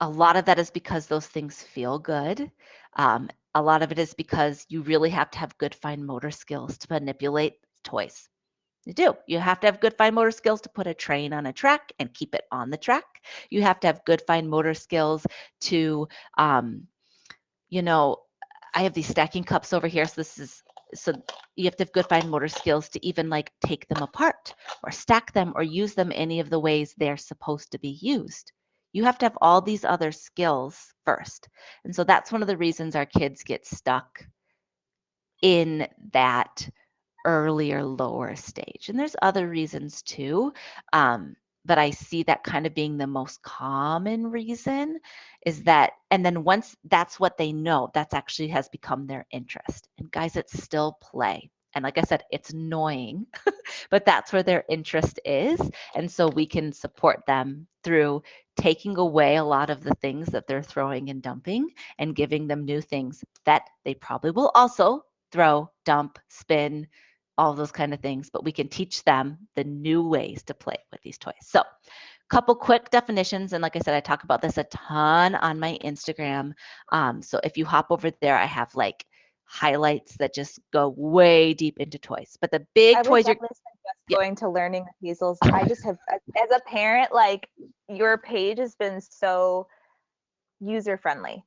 a lot of that is because those things feel good. A lot of it is because you really have to have good fine motor skills to manipulate toys. You do. You have to have good fine motor skills to put a train on a track and keep it on the track. You have to have good fine motor skills to, you know, I have these stacking cups over here. So you have to have good fine motor skills to even like take them apart or stack them or use them any of the ways they're supposed to be used. You have to have all these other skills first. And so that's one of the reasons our kids get stuck in that earlier, lower stage. And there's other reasons too. But I see that kind of being the most common reason is that, and then once that's what they know, that's actually has become their interest. And guys, it's still play. And like I said, it's annoying, but that's where their interest is. And so we can support them through taking away a lot of the things that they're throwing and dumping and giving them new things that they probably will also throw, dump, spin, all those kind of things, but we can teach them the new ways to play with these toys. So couple quick definitions. And like I said, I talk about this a ton on my Instagram. So if you hop over there, I have like highlights that just go way deep into toys. But the big I would toys are definitely suggest going to Learning with Hazel's. I just have, as a parent, like your page has been so user friendly.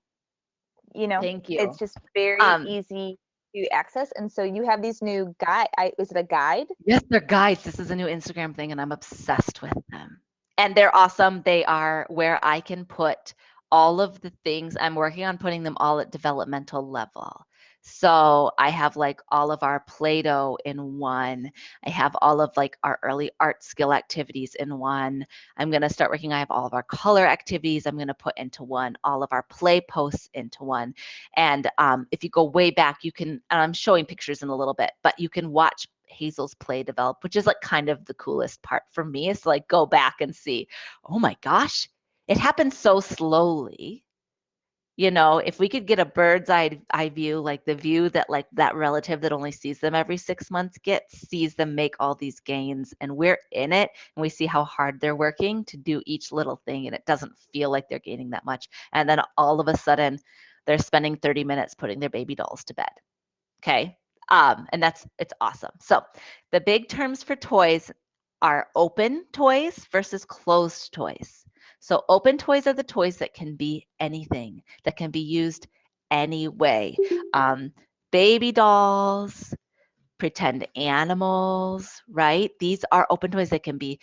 Thank It's you. just very Um, easy to access. And so you have these new guide. Is it a guide? Yes, they're guides. This is a new Instagram thing, and I'm obsessed with them. And they're awesome. They are where I can put all of the things I'm working on, putting them all at developmental level. So I have like all of our Play-Doh in one. I have all of like our early art skill activities in one. I'm going to start working. I have all of our color activities I'm going to put into one, all of our play posts into one. And if you go way back, you can, and I'm showing pictures in a little bit, but you can watch Hazel's play develop, which is like kind of the coolest part for me is to like go back and see, oh my gosh, it happened so slowly. If we could get a bird's eye view, like the view that like that relative that only sees them every 6 months sees them make all these gains, and we're in it and we see how hard they're working to do each little thing, and it doesn't feel like they're gaining that much. And then all of a sudden they're spending 30 minutes putting their baby dolls to bed. Okay. And it's awesome. So the big terms for toys are open toys versus closed toys. So open toys are the toys that can be anything, that can be used any way. Um, Baby dolls, pretend animals, right? These are open toys that can be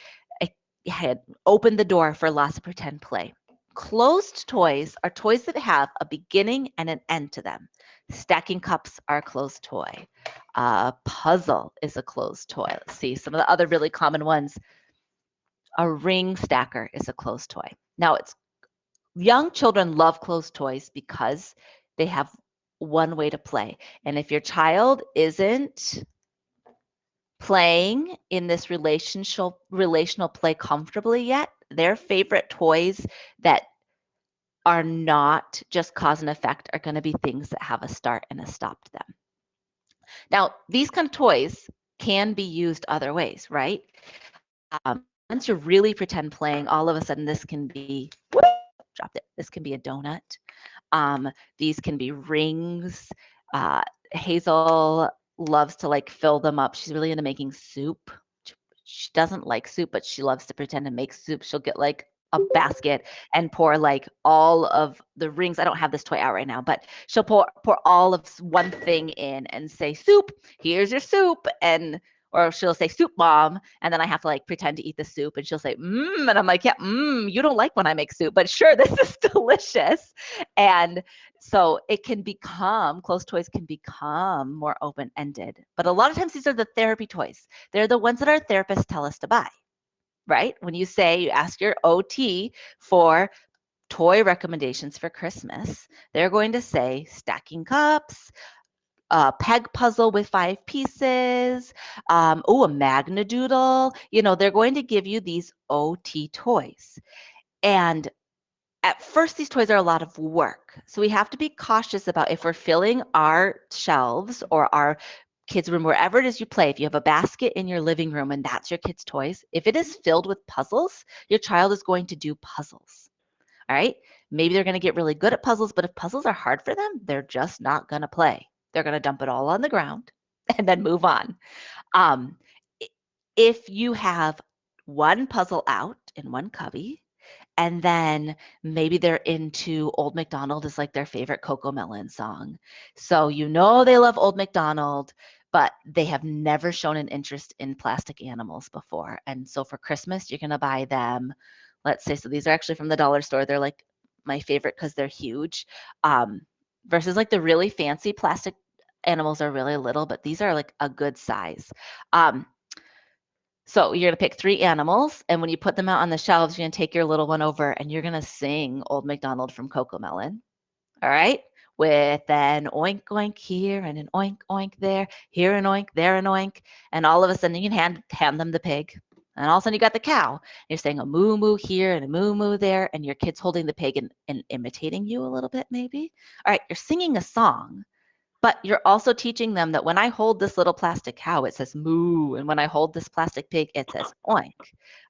open the door for lots of pretend play. Closed toys are toys that have a beginning and an end to them. Stacking cups are a closed toy. Puzzle is a closed toy. Let's see some of the other really common ones. A ring stacker is a closed toy. Now, it's young children love closed toys because they have one way to play. And if your child isn't playing in this relational play comfortably yet, their favorite toys that are not just cause and effect are going to be things that have a start and a stop to them. Now, these kind of toys can be used other ways, right? Once you're really pretend playing, all of a sudden this can be, dropped it, this can be a donut. These can be rings. Uh, Hazel loves to like fill them up. She's really into making soup. She doesn't like soup, but she loves to pretend to make soup. She'll get like a basket and pour like all of the rings. I don't have this toy out right now, but she'll pour all of one thing in and say, soup, here's your soup. Or she'll say soup mom, and then I have to like pretend to eat the soup, and she'll say and I'm like, yeah, you don't like when I make soup, but sure, this is delicious. And so it can become, closed toys can become more open-ended, but a lot of times these are the therapy toys. They're the ones that our therapists tell us to buy, right? When you ask your OT for toy recommendations for Christmas, they're going to say stacking cups, a peg puzzle with 5 pieces, a magnadoodle. They're going to give you these OT toys. And at first, these toys are a lot of work. So we have to be cautious about if we're filling our shelves or our kids' room, wherever it is you play. If you have a basket in your living room and that's your kids' toys, if it is filled with puzzles, your child is going to do puzzles. All right. Maybe they're going to get really good at puzzles, but if puzzles are hard for them, they're just not going to play. They're going to dump it all on the ground and then move on. Um, if you have one puzzle out in one cubby, and then maybe they're into Old MacDonald is like their favorite Coco Melon song. So they love Old MacDonald, but they have never shown an interest in plastic animals before. And so for Christmas, you're going to buy them, let's say, so these are actually from the dollar store. They're like my favorite because they're huge, versus like the really fancy plastic animals are really little, but these are like a good size. So you're going to pick 3 animals, and when you put them out on the shelves, you're going to take your little one over and you're going to sing Old MacDonald from Coco Melon. All right? With an oink oink here and an oink oink there, here an oink, there an oink, and all of a sudden you can hand them the pig. And all of a sudden you got the cow. You're saying a moo moo here and a moo moo there, and your kid's holding the pig and imitating you a little bit maybe. All right, you're singing a song. But you're also teaching them that when I hold this little plastic cow, it says moo. And when I hold this plastic pig, it says oink.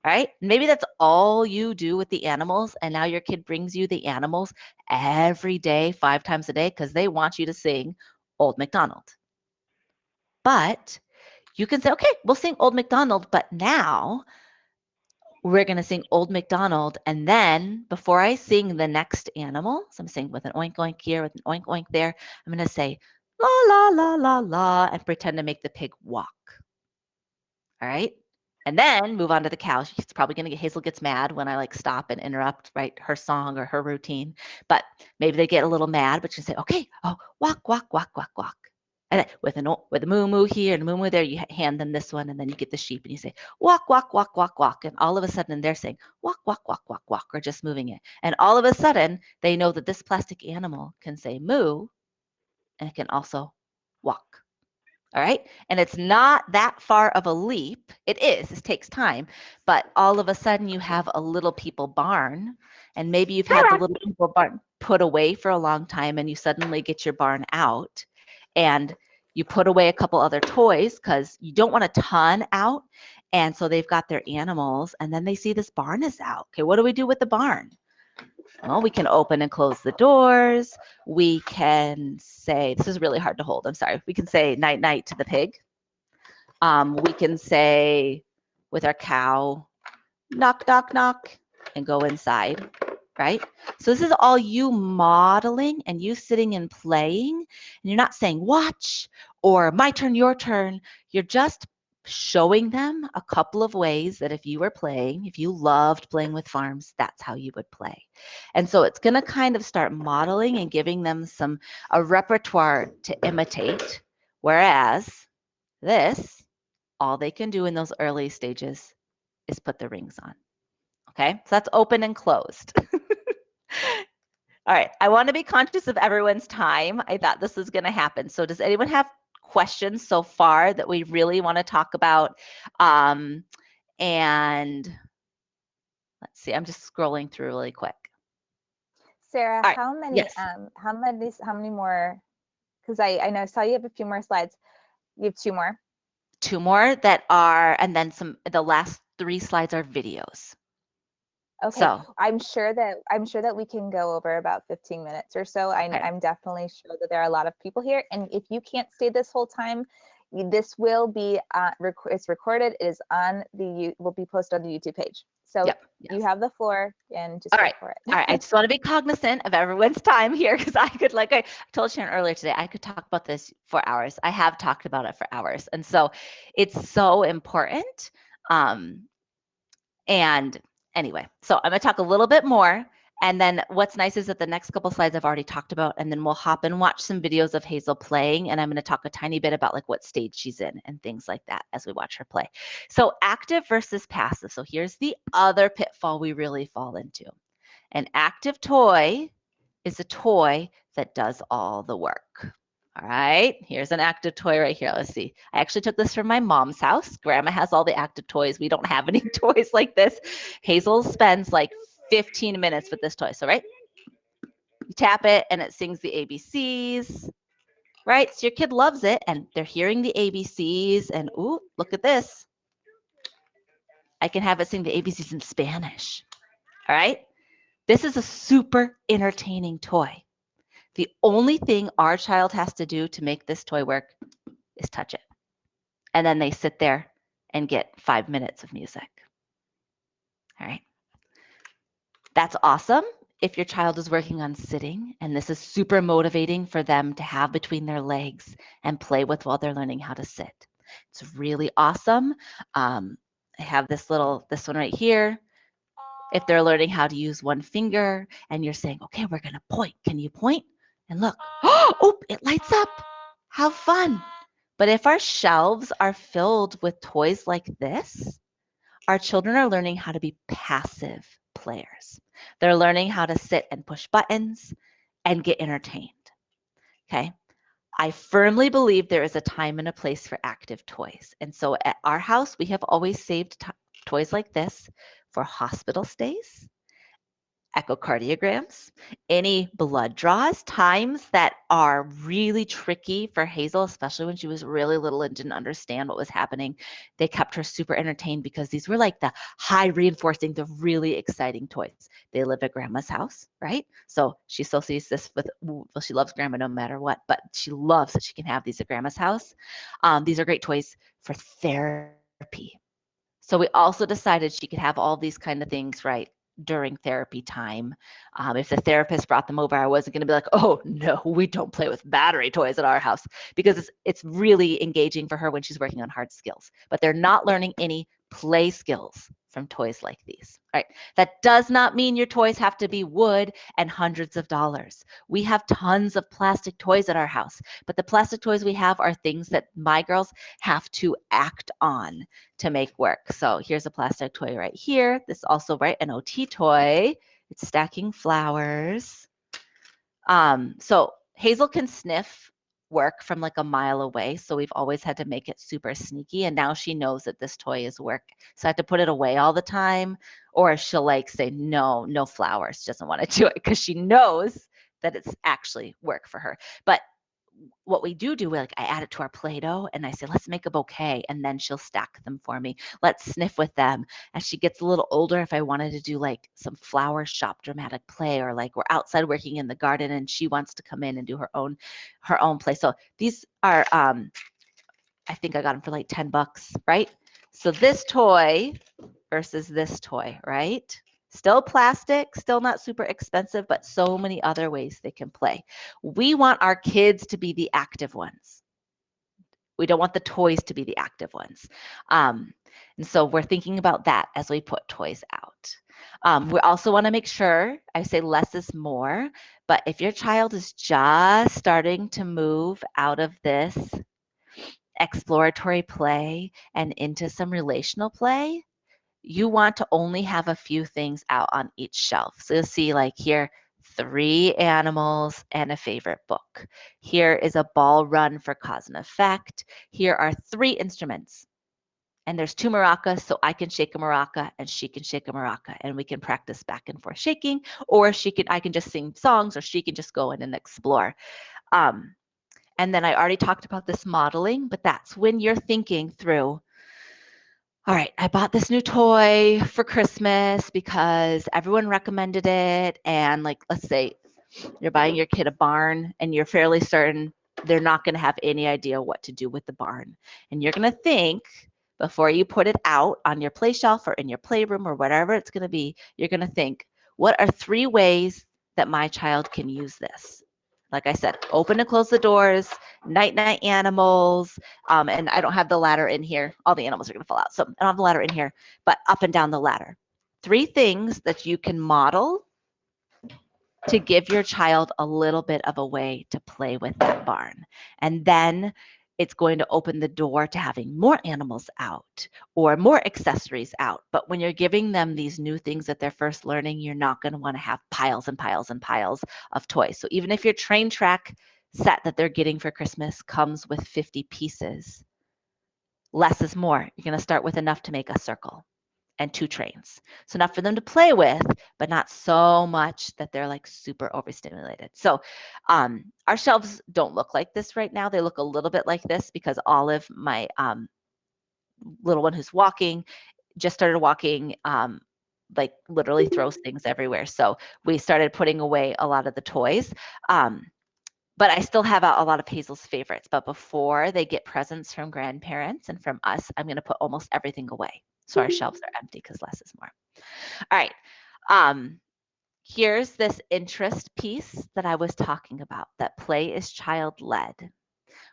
All right. Maybe that's all you do with the animals. And now your kid brings you the animals every day, 5 times a day, because they want you to sing Old MacDonald. But you can say, okay, we'll sing Old MacDonald, but now we're going to sing Old MacDonald. And then before I sing the next animal, so I'm saying with an oink oink here, with an oink oink there, I'm going to say la la la la la and pretend to make the pig walk. All right. And then move on to the cow. She's probably going to get, Hazel gets mad when I like stop and interrupt, right, her song or her routine. But maybe they get a little mad, but you say, okay, oh, walk, walk, walk, walk, walk. And then with a moo moo here and a moo moo there, you hand them this one, and then you get the sheep and you say, walk, walk, walk, walk, walk. And all of a sudden they're saying, walk, walk, walk, walk, walk, or just moving it. And all of a sudden they know that this plastic animal can say moo and it can also walk. All right. And it's not that far of a leap. It is, it takes time. But all of a sudden you have a little people barn, and maybe you've had the little people barn put away for a long time, and you suddenly get your barn out and you put away a couple other toys because you don't want a ton out. And so they've got their animals, and then they see this barn is out. Okay, what do we do with the barn? Well, we can open and close the doors. We can say, this is really hard to hold, I'm sorry. We can say night night to the pig. We can say with our cow, knock, knock, knock, and go inside, right? So this is all you modeling and you sitting and playing, and you're not saying watch or my turn, your turn. You're just showing them a couple of ways that if you were playing, if you loved playing with farms, that's how you would play. And so it's going to kind of start modeling and giving them a repertoire to imitate, whereas this, all they can do in those early stages is put the rings on. Okay, so that's open and closed. All right, I want to be conscious of everyone's time. I thought this was going to happen. So does anyone have questions so far that we really want to talk about? And let's see, I'm just scrolling through really quick. Sarah, Right. how many Yes. how many more, because I know I saw you have a few more slides. You have two more. Two more that are, and then the last 3 slides are videos. Okay, So I'm sure that we can go over about 15 minutes or so. I'm definitely sure that there are a lot of people here, and if you can't stay this whole time, this will be it's recorded. It is on will be posted on the YouTube page. So yep, you have the floor, and just all go right. for it. All right. I just want to be cognizant of everyone's time here, because I could, like I told Sharon earlier today, I could talk about this for hours. I have talked about it for hours. And so it's so important. And anyway, so I'm going to talk a little bit more. And then what's nice is that the next couple slides I've already talked about, and then we'll hop and watch some videos of Hazel playing. And I'm going to talk a tiny bit about like what stage she's in and things like that as we watch her play. So active versus passive. So here's the other pitfall we really fall into. An active toy is a toy that does all the work. All right, here's an active toy right here. Let's see. I actually took this from my mom's house. Grandma has all the active toys. We don't have any toys like this. Hazel spends like 15 minutes with this toy. So, right, you tap it and it sings the ABCs, right? So your kid loves it and they're hearing the ABCs and, ooh, look at this. I can have it sing the ABCs in Spanish. All right, this is a super entertaining toy. The only thing our child has to do to make this toy work is touch it. And then they sit there and get 5 minutes of music. All right. That's awesome if your child is working on sitting, and this is super motivating for them to have between their legs and play with while they're learning how to sit. It's really awesome. I have this one right here. If they're learning how to use one finger and you're saying, okay, we're going to point. Can you point? And look, oh, it lights up. How fun. But if our shelves are filled with toys like this, our children are learning how to be passive players. They're learning how to sit and push buttons and get entertained. Okay. I firmly believe there is a time and a place for active toys. And so at our house, we have always saved toys like this for hospital stays, echocardiograms, any blood draws, times that are really tricky for Hazel, especially when she was really little and didn't understand what was happening. They kept her super entertained because these were like the high reinforcing, the really exciting toys. They live at grandma's house, right? So she associates this with, well, she loves grandma no matter what, but she loves that she can have these at grandma's house. These are great toys for therapy. So So we also decided she could have all these kind of things right during therapy time. If the therapist brought them over, I wasn't going to be like, oh no, we don't play with battery toys at our house, because it's really engaging for her when she's working on hard skills. But they're not learning any play skills from toys like these. All right. That does not mean your toys have to be wood and hundreds of dollars. We have tons of plastic toys at our house, but the plastic toys we have are things that my girls have to act on to make work. So here's a plastic toy right here. This also, right, an OT toy. It's stacking flowers. So Hazel can sniff work from like a mile away. So we've always had to make it super sneaky. And now she knows that this toy is work. So I have to put it away all the time. Or she'll like say, no, no flowers. She doesn't want to do it because she knows that it's actually work for her. But what we do, like I add it to our Play-Doh and I say, let's make a bouquet, and then she'll stack them for me. Let's sniff with them. As she gets a little older, if I wanted to do like some flower shop dramatic play, or like we're outside working in the garden and she wants to come in and do her own play. So these are, I think I got them for like $10, right? So this toy versus this toy, right? Still plastic, still not super expensive, but so many other ways they can play. We want our kids to be the active ones. We don't want the toys to be the active ones. And so we're thinking about that as we put toys out. We also want to make sure, I say less is more, but if your child is just starting to move out of this exploratory play and into some relational play, you want to only have a few things out on each shelf. So you'll see like here, 3 animals and a favorite book. Here is a ball run for cause and effect. Here are 3 instruments. And there's 2 maracas, so I can shake a maraca and she can shake a maraca, and we can practice back and forth shaking, or I can just sing songs, or she can just go in and explore. And then I already talked about this modeling, but that's when you're thinking through, all right, I bought this new toy for Christmas because everyone recommended it. And like, let's say you're buying your kid a barn and you're fairly certain they're not going to have any idea what to do with the barn. And you're going to think, before you put it out on your play shelf or in your playroom or whatever it's going to be, you're going to think, what are 3 ways that my child can use this? Like I said, open and close the doors, night-night animals, and I don't have the ladder in here. All the animals are going to fall out, so I don't have the ladder in here, but up and down the ladder. 3 things that you can model to give your child a little bit of a way to play with that barn. And then it's going to open the door to having more animals out or more accessories out. But when you're giving them these new things that they're first learning, you're not going to want to have piles and piles and piles of toys. So even if your train track set that they're getting for Christmas comes with 50 pieces, less is more. You're going to start with enough to make a circle and 2 trains. So enough for them to play with, but not so much that they're like super overstimulated. So our shelves don't look like this right now. They look a little bit like this because Olive, my little one who's walking, just started walking, like literally throws things everywhere. So we started putting away a lot of the toys. But I still have a lot of Hazel's favorites. But before they get presents from grandparents and from us, I'm going to put almost everything away. So our shelves are empty because less is more. All right. Here's this interest piece that I was talking about, that play is child-led.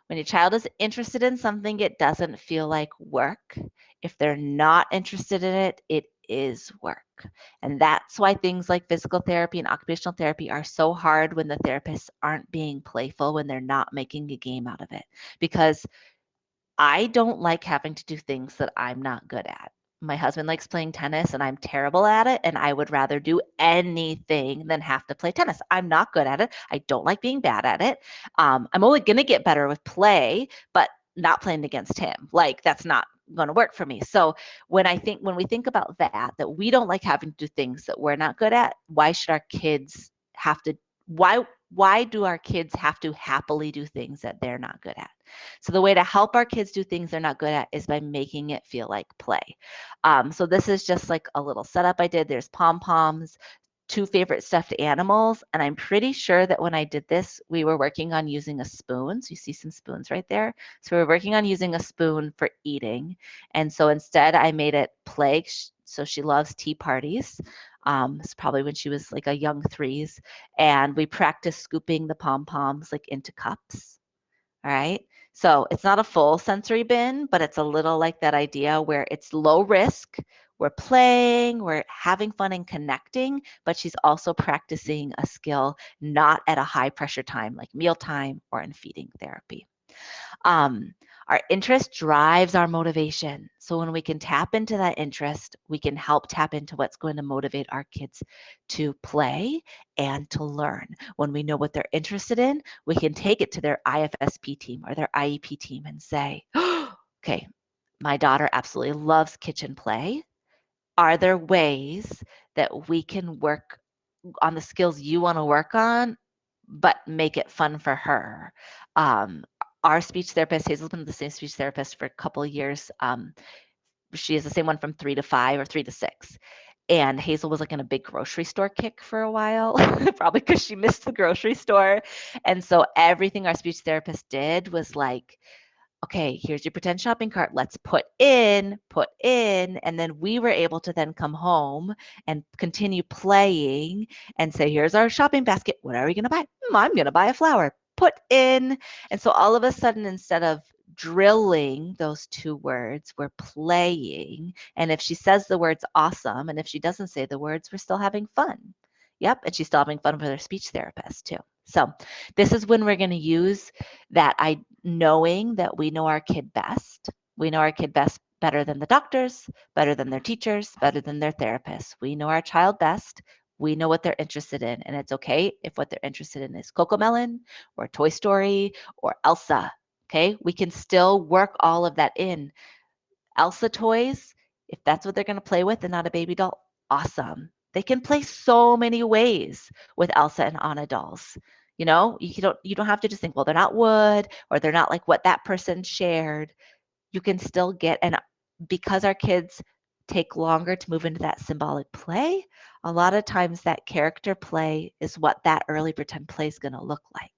When your child is interested in something, it doesn't feel like work. If they're not interested in it, it is work. And that's why things like physical therapy and occupational therapy are so hard when the therapists aren't being playful, when they're not making a game out of it. Because I don't like having to do things that I'm not good at. My husband likes playing tennis and I'm terrible at it, and I would rather do anything than have to play tennis. I'm not good at it. I don't like being bad at it. I'm only going to get better with play, but not playing against him. Like, that's not going to work for me. So when we think about that we don't like having to do things that we're not good at, why should our kids have to, why do our kids have to happily do things that they're not good at? So the way to help our kids do things they're not good at is by making it feel like play. So this is just like a little setup I did. There's pom-poms. two favorite stuffed animals. And I'm pretty sure that when I did this, we were working on using a spoon. So you see some spoons right there. So we were working on using a spoon for eating. And so instead, I made it play. So she loves tea parties. It's probably when she was like a young threes. And we practiced scooping the pom poms like into cups. All right. So it's not a full sensory bin, but it's a little like that idea where it's low risk. We're playing, we're having fun and connecting, but she's also practicing a skill not at a high pressure time like mealtime or in feeding therapy. Um, our interest drives our motivation. So when we can tap into that interest, we can help tap into what's going to motivate our kids to play and to learn. When we know what they're interested in, we can take it to their IFSP team or their IEP team and say, okay, my daughter absolutely loves kitchen play. Are there ways that we can work on the skills you want to work on, but make it fun for her? Our speech therapist, Hazel's been the same speech therapist for a couple of years. She is the same one from 3 to 5 or 3 to 6. And Hazel was like in a big grocery store kick for a while, probably because she missed the grocery store. And so everything our speech therapist did was like, okay, here's your pretend shopping cart. Let's put in. And then we were able to then come home and continue playing and say, here's our shopping basket. What are we going to buy? I'm going to buy a flower. Put in. And so all of a sudden, instead of drilling those two words, we're playing. And if she says the words awesome, and if she doesn't say the words, we're still having fun. Yep. And she's still having fun with her speech therapist too. So this is when we're going to use that knowing that we know our kid best. We know our kid best better than the doctors, better than their teachers, better than their therapists. We know our child best. We know what they're interested in. And it's okay if what they're interested in is Cocomelon or Toy Story or Elsa. Okay. We can still work all of that in. Elsa toys, if that's what they're going to play with and not a baby doll, awesome. They can play so many ways with Elsa and Anna dolls. You don't have to just think, well, they're not wood or they're not like what that person shared. You can still get, and because our kids take longer to move into that symbolic play, a lot of times that character play is what that early pretend play is going to look like.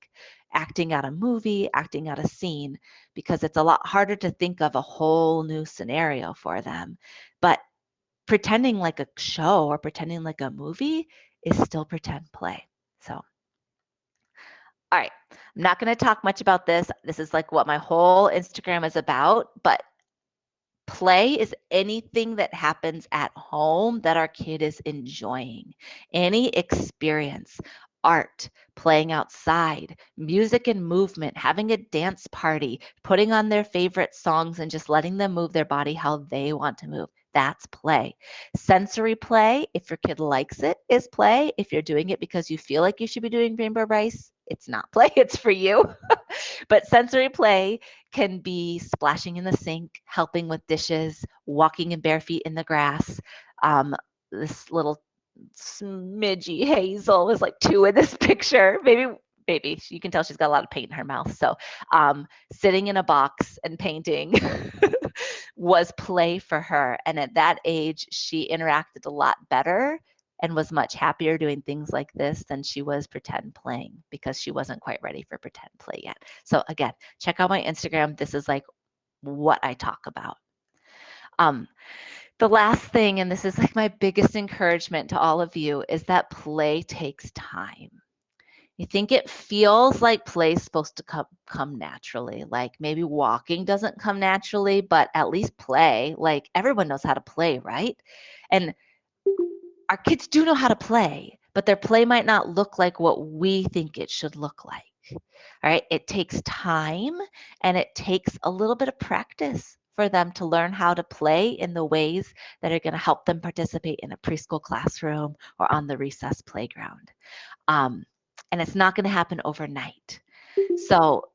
Acting out a movie, acting out a scene, because it's a lot harder to think of a whole new scenario for them. But pretending like a show or pretending like a movie is still pretend play. So, all right, I'm not going to talk much about this. This is like what my whole Instagram is about, but play is anything that happens at home that our kid is enjoying. Any experience, art, playing outside, music and movement, having a dance party, putting on their favorite songs and just letting them move their body how they want to move. That's play. Sensory play, if your kid likes it, is play. If you're doing it because you feel like you should be doing rainbow rice, it's not play, it's for you. But sensory play can be splashing in the sink, helping with dishes, walking in bare feet in the grass. Um, this little smidgy Hazel is like 2 in this picture. Maybe you can tell she's got a lot of paint in her mouth. So sitting in a box and painting was play for her. And at that age, she interacted a lot better and was much happier doing things like this than she was pretend playing because she wasn't quite ready for pretend play yet. So again, check out my Instagram. This is like what I talk about. Um, the last thing, and this is like my biggest encouragement to all of you, is that play takes time. You think it feels like play's supposed to come naturally. Like maybe walking doesn't come naturally, but at least play. Like everyone knows how to play, right? And our kids do know how to play, but their play might not look like what we think it should look like. All right. It takes time and it takes a little bit of practice for them to learn how to play in the ways that are going to help them participate in a preschool classroom or on the recess playground. And it's not going to happen overnight. So,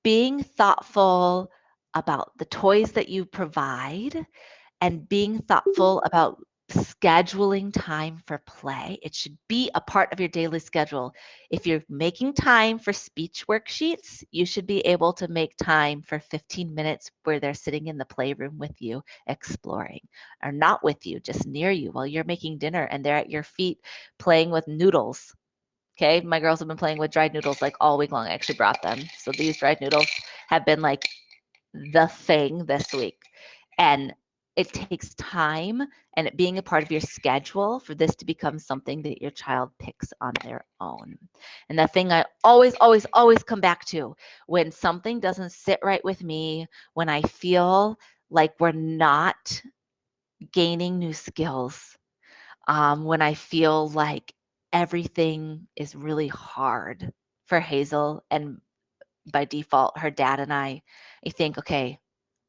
being thoughtful about the toys that you provide and being thoughtful about scheduling time for play. It should be a part of your daily schedule. If you're making time for speech worksheets, you should be able to make time for 15 minutes where they're sitting in the playroom with you, exploring, or not with you, just near you while you're making dinner and they're at your feet playing with noodles. Okay, my girls have been playing with dried noodles like all week long. I actually brought them. So these dried noodles have been like the thing this week. And it takes time and it being a part of your schedule for this to become something that your child picks on their own. And the thing I always, always, always come back to when something doesn't sit right with me, when I feel like we're not gaining new skills, when I feel like everything is really hard for Hazel and by default, her dad and I think, okay,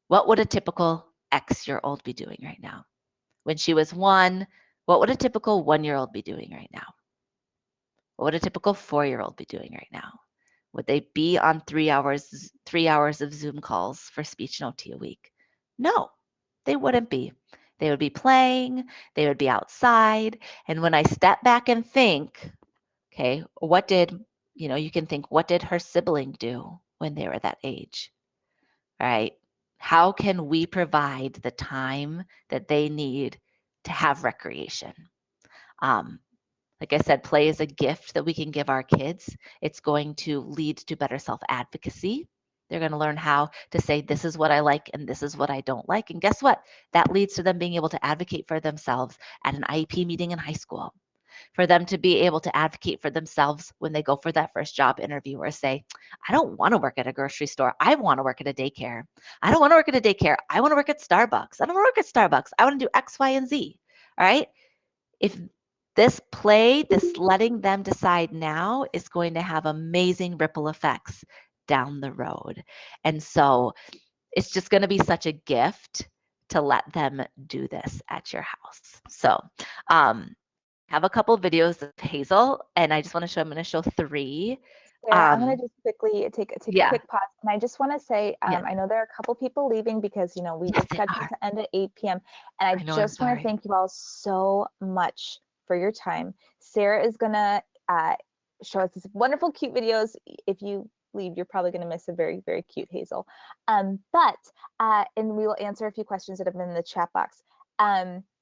what would a typical X-year-old be doing right now? When she was 1, what would a typical 1-year-old be doing right now? What would a typical 4-year-old be doing right now? Would they be on 3 hours of Zoom calls for speech and OT a week? No, they wouldn't be. They would be playing, they would be outside. And when I step back and think, okay, you can think, what did her sibling do when they were that age? Right? How can we provide the time that they need to have recreation? Um, like I said, play is a gift that we can give our kids. It's going to lead to better self advocacy. They're going to learn how to say, this is what I like and this is what I don't like. And guess what? That leads to them being able to advocate for themselves at an IEP meeting in high school, for them to be able to advocate for themselves when they go for that first job interview or say, I don't want to work at a grocery store. I want to work at a daycare. I don't want to work at a daycare. I want to work at Starbucks. I don't want to work at Starbucks. I want to do X, Y, and Z. All right. If this play, this letting them decide now is going to have amazing ripple effects down the road. And so it's just going to be such a gift to let them do this at your house. So, have a couple videos of Hazel, and I just want to show. I'm going to show 3. Sarah, I'm going to just quickly take a Yeah, quick pause, and I just want to say, yeah, I know there are a couple people leaving because we yes, did they schedule are. to end at 8 p.m. And I I know. I'm just want to sorry. thank you all so much for your time. Sarah is going to show us these wonderful, cute videos. If you leave, you're probably going to miss a very, very cute Hazel. And we will answer a few questions that have been in the chat box.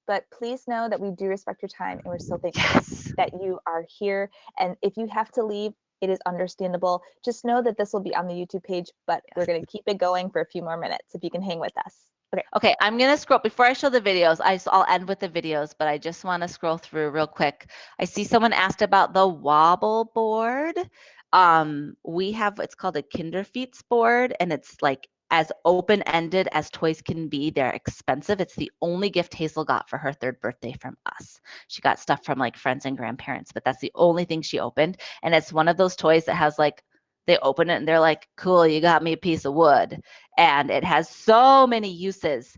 But please know that we do respect your time, and we're so thankful Yes, that you are here. And if you have to leave, it is understandable. Just know that this will be on the YouTube page, but we're yes. going to keep it going for a few more minutes if you can hang with us. Okay. Okay, I'm gonna scroll before I show the videos. I'll end with the videos, but I just want to scroll through real quick. I see someone asked about the wobble board. We have it's called a Kinderfeets board, and it's like as open-ended as toys can be. They're expensive. It's the only gift Hazel got for her 3rd birthday from us. She got stuff from like friends and grandparents, but that's the only thing she opened. And it's one of those toys that has like they open it and they're like, cool, you got me a piece of wood. And it has so many uses.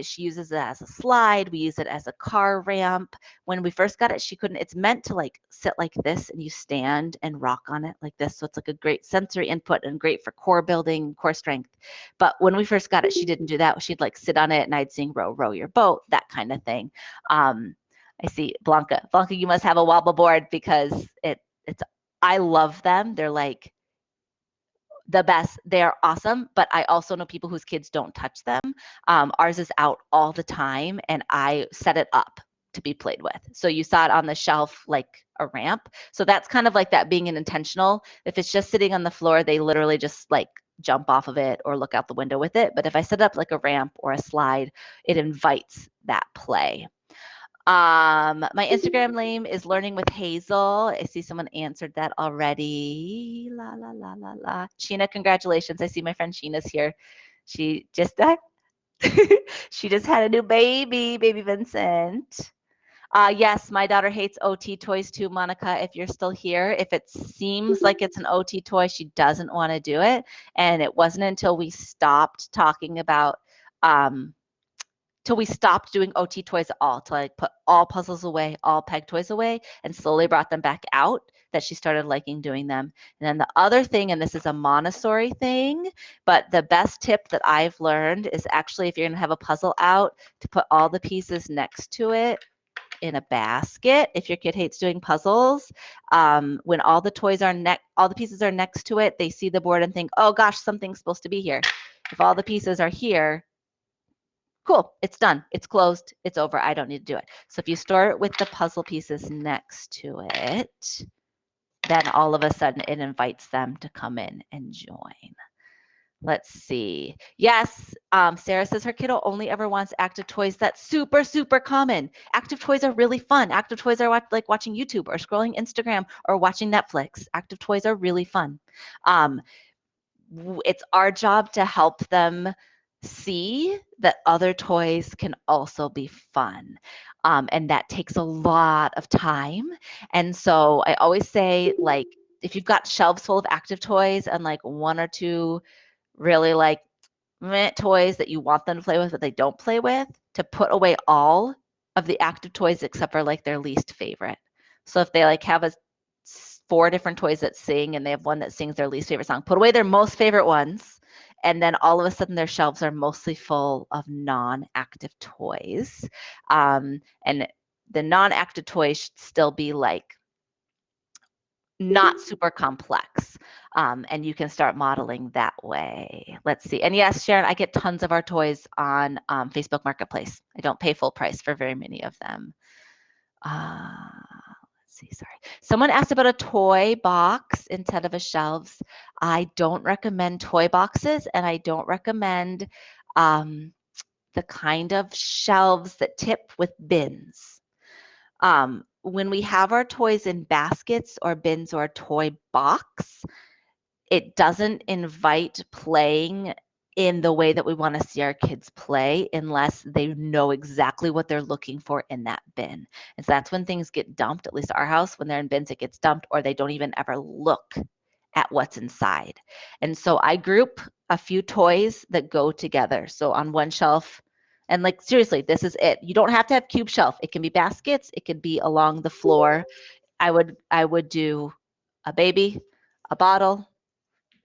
She uses it as a slide. We use it as a car ramp. When we first got it, she couldn't. It's meant to like sit like this and you stand and rock on it like this. So it's like a great sensory input and great for core building, core strength. But when we first got it, she didn't do that. She'd like sit on it and I'd sing row, row your boat, that kind of thing. I see Blanca. Blanca, you must have a wobble board because it's I love them. They're like the best. They're awesome, but I also know people whose kids don't touch them. Ours is out all the time, and I set it up to be played with. So you saw it on the shelf like a ramp. So that's kind of like that being an intentional. If it's just sitting on the floor, they literally just like jump off of it or look out the window with it. But if I set up like a ramp or a slide, it invites that play. My Instagram name is Learning with Hazel. I see someone answered that already. La la la la la. Sheena, congratulations. I see my friend Sheena's here. She just she just had a new baby, baby Vincent. Yes, my daughter hates OT toys too, Monica. If you're still here, if it seems like it's an OT toy, she doesn't want to do it. And it wasn't until we stopped talking about um, till we stopped doing OT toys at all, till I put all puzzles away, all peg toys away, and slowly brought them back out, that she started liking doing them. And then the other thing, and this is a Montessori thing, but the best tip that I've learned is actually if you're going to have a puzzle out, to put all the pieces next to it in a basket. If your kid hates doing puzzles, when all the all the pieces are next to it, they see the board and think, oh gosh, something's supposed to be here. If all the pieces are here, cool, it's done, it's closed, it's over, I don't need to do it. So if you store it with the puzzle pieces next to it, then all of a sudden it invites them to come in and join. Let's see. Yes, Sarah says her kiddo only ever wants active toys. That's super, super common. Active toys are really fun. Active toys are like watching YouTube or scrolling Instagram or watching Netflix. Active toys are really fun. It's our job to help them see that other toys can also be fun. And that takes a lot of time. And so I always say, like, if you've got shelves full of active toys and like one or two really like meh toys that you want them to play with but they don't play with, to put away all of the active toys except for like their least favorite. So if they like have 4 different toys that sing and they have one that sings their least favorite song, put away their most favorite ones, and then all of a sudden their shelves are mostly full of non-active toys. And the non-active toys should still be like not super complex. And you can start modeling that way. Let's see. And yes, Sharon, I get tons of our toys on Facebook Marketplace. I don't pay full price for very many of them. Let's see, sorry. Someone asked about a toy box instead of a shelves. I don't recommend toy boxes, and I don't recommend the kind of shelves that tip with bins. When we have our toys in baskets or bins or a toy box, it doesn't invite playing in the way that we want to see our kids play unless they know exactly what they're looking for in that bin. And so that's when things get dumped, at least at our house, when they're in bins, it gets dumped or they don't even ever look at what's inside. And so I group a few toys that go together. So on one shelf, and like seriously, this is it. You don't have to have cube shelf. It can be baskets, it could be along the floor. I would do a baby, a bottle,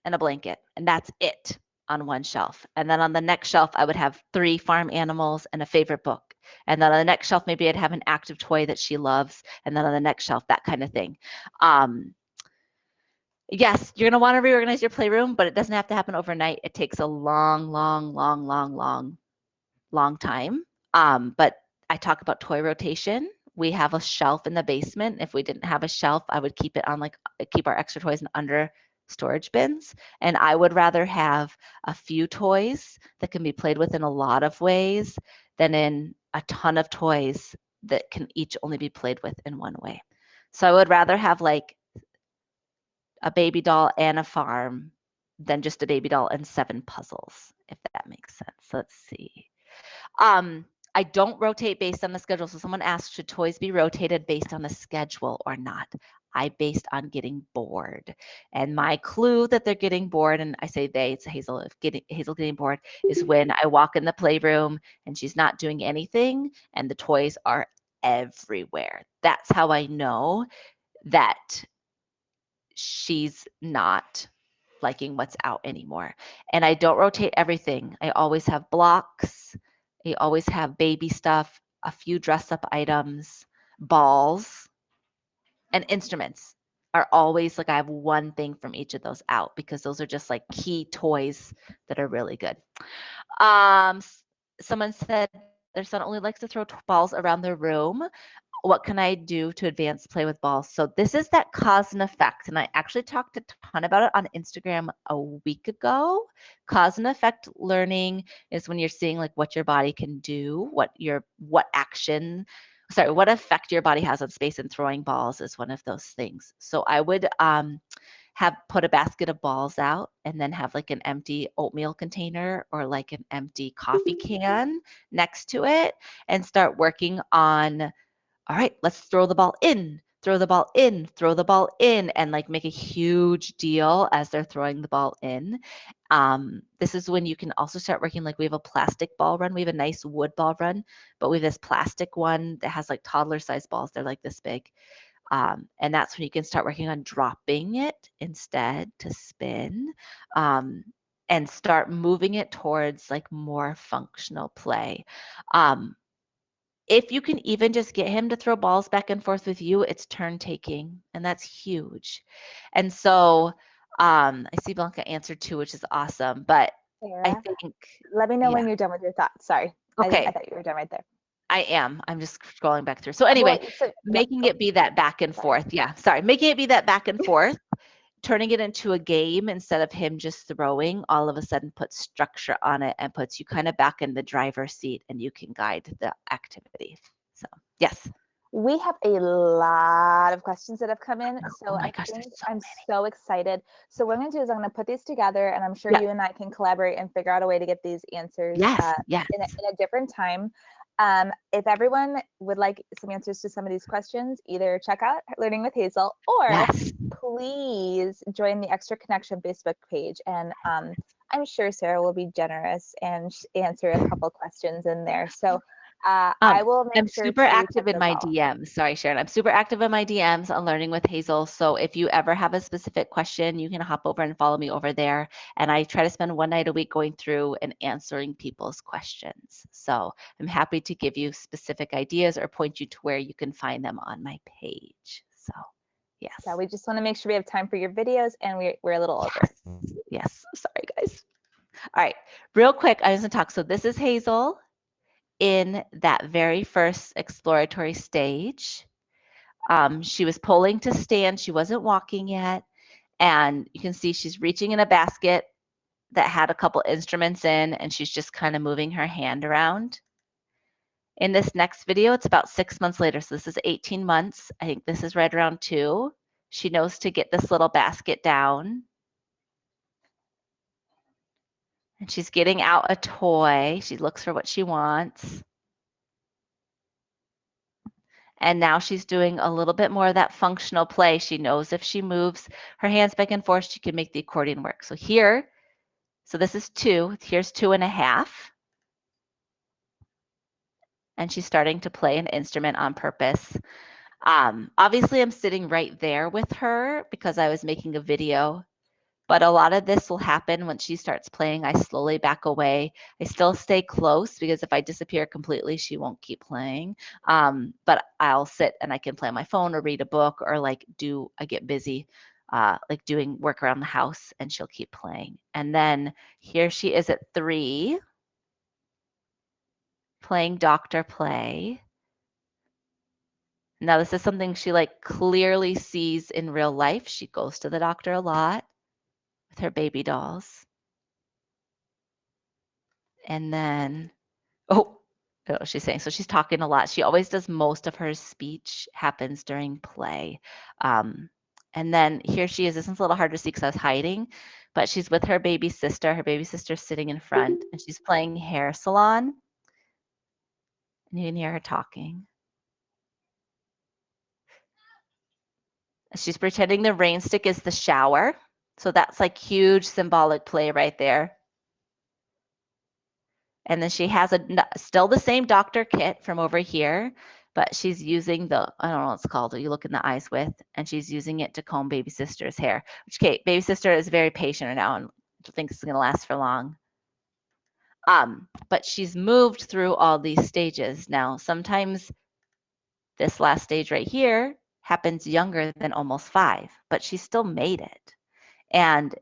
and a blanket, and that's it on one shelf. And then on the next shelf, I would have 3 farm animals and a favorite book. And then on the next shelf, maybe I'd have an active toy that she loves. And then on the next shelf, that kind of thing. Yes, you're going to want to reorganize your playroom, but it doesn't have to happen overnight. It takes a long time. But I talk about toy rotation. We have a shelf in the basement. If we didn't have a shelf, I would keep it on keep our extra toys in under storage bins. And I would rather have a few toys that can be played with in a lot of ways than in a ton of toys that can each only be played with in one way. So I would rather have like a baby doll and a farm than just a baby doll and 7 puzzles, if that makes sense. Let's see. I don't rotate based on the schedule. So someone asked, should toys be rotated based on the schedule or not? I based on getting bored. And my clue that they're getting bored, and I say they, it's Hazel, Hazel getting bored, is when I walk in the playroom and she's not doing anything and the toys are everywhere. That's how I know that she's not liking what's out anymore. And I don't rotate everything. I always have blocks. I always have baby stuff, a few dress up items, balls, and instruments are always like I have one thing from each of those out because those are just like key toys that are really good. Someone said their son only likes to throw balls around the room. What can I do to advance play with balls? So this is that cause and effect. And I actually talked a ton about it on Instagram a week ago. Cause and effect learning is when you're seeing like what your body can do, what effect your body has on space, and throwing balls is one of those things. So I would have put a basket of balls out and then have like an empty oatmeal container or like an empty coffee can next to it and start working on, all right, let's throw the ball in, throw the ball in, throw the ball in, and like make a huge deal as they're throwing the ball in. This is when you can also start working, like we have a plastic ball run. We have a nice wood ball run, but we have this plastic one that has like toddler sized balls. They're like this big. And that's when you can start working on dropping it instead to spin, and start moving it towards like more functional play. If you can even just get him to throw balls back and forth with you, it's turn taking, and that's huge. And so I see Blanca answered too, which is awesome. But I Sarah, think, let me know yeah, when you're done with your thoughts. Sorry, I okay, thought you were done right there. I am. I'm just scrolling back through. So Well, anyway, so yep. making Oh, it be that back and sorry. forth. Yeah, sorry, making it be that back and forth, turning it into a game instead of him just throwing, all of a sudden puts structure on it and puts you kind of back in the driver's seat, and you can guide the activity. So yes. We have a lot of questions that have come in, Oh so my I gosh, there's think so I'm many. so excited. So what I'm going to do is I'm going to put these together, and I'm sure Yeah. you and I can collaborate and figure out a way to get these answers Yes. Yes. in a different time. If everyone would like some answers to some of these questions, either check out Learning with Hazel or Yes. please join the Extra Connection Facebook page. And I'm sure Sarah will be generous and answer a couple questions in there. So I will I'm make sure super to check active in those my out. DMs. Sorry, Sharon. I'm super active in my DMs on Learning with Hazel. So if you ever have a specific question, you can hop over and follow me over there. And I try to spend one night a week going through and answering people's questions. So I'm happy to give you specific ideas or point you to where you can find them on my page. So yes. Yeah, we just want to make sure we have time for your videos, and we're a little over. Yes. Yes. Sorry, guys. All right. Real quick, I was going to talk. So this is Hazel in that very first exploratory stage. She was pulling to stand. She wasn't walking yet. And you can see she's reaching in a basket that had a couple instruments in, and she's just kind of moving her hand around. In this next video, it's about 6 months later. So this is 18 months. I think this is right around 2. She knows to get this little basket down. And she's getting out a toy. She looks for what she wants. And now she's doing a little bit more of that functional play. She knows if she moves her hands back and forth, she can make the accordion work. So here, so this is 2. Here's 2.5. And she's starting to play an instrument on purpose. Obviously, I'm sitting right there with her because I was making a video. But a lot of this will happen when she starts playing. I slowly back away. I still stay close because if I disappear completely, she won't keep playing. But I'll sit and I can play on my phone or read a book or I get busy like doing work around the house and she'll keep playing. And then here she is at 3, playing doctor play. Now this is something she like clearly sees in real life. She goes to the doctor a lot with her baby dolls. And then she's saying, so she's talking a lot. She always does most of her speech happens during play. And then here she is. This one's a little hard to see because I was hiding, but she's with her baby sister. Her baby sister's sitting in front and she's playing hair salon. And you can hear her talking. She's pretending the rain stick is the shower. So that's like huge symbolic play right there. And then she has still the same doctor kit from over here, but she's using I don't know what it's called, what you look in the eyes with, and she's using it to comb baby sister's hair, which baby sister is very patient now and thinks it's going to last for long. But she's moved through all these stages. Now, sometimes this last stage right here happens younger than almost 5, but she still made it. And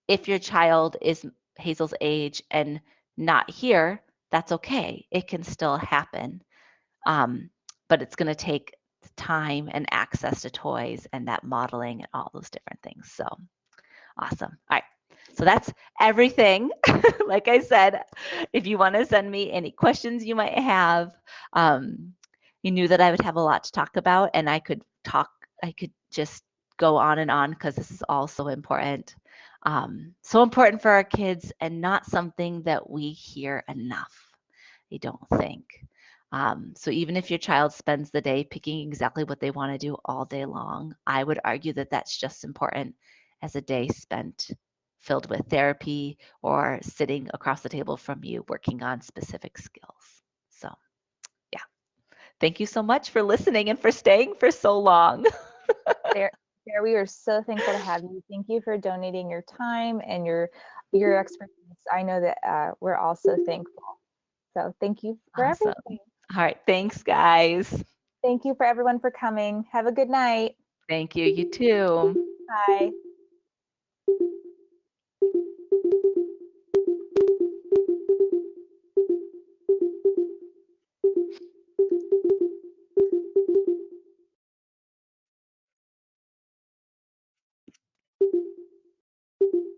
if your child is Hazel's age and not here, that's okay. It can still happen. But it's going to take time and access to toys and that modeling and all those different things. So awesome. All right. So that's everything. Like I said, if you want to send me any questions you might have, you knew that I would have a lot to talk about and I could just go on and on because this is all so important. So important for our kids and not something that we hear enough, I don't think. So even if your child spends the day picking exactly what they want to do all day long, I would argue that that's just important as a day spent filled with therapy or sitting across the table from you working on specific skills. So yeah. Thank you so much for listening and for staying for so long. There, there, we are so thankful to have you. Thank you for donating your time and your expertise. I know that we're all so thankful. So thank you for Awesome. everything. All right. Thanks, guys. Thank you for everyone for coming. Have a good night. Thank you. You too. Bye.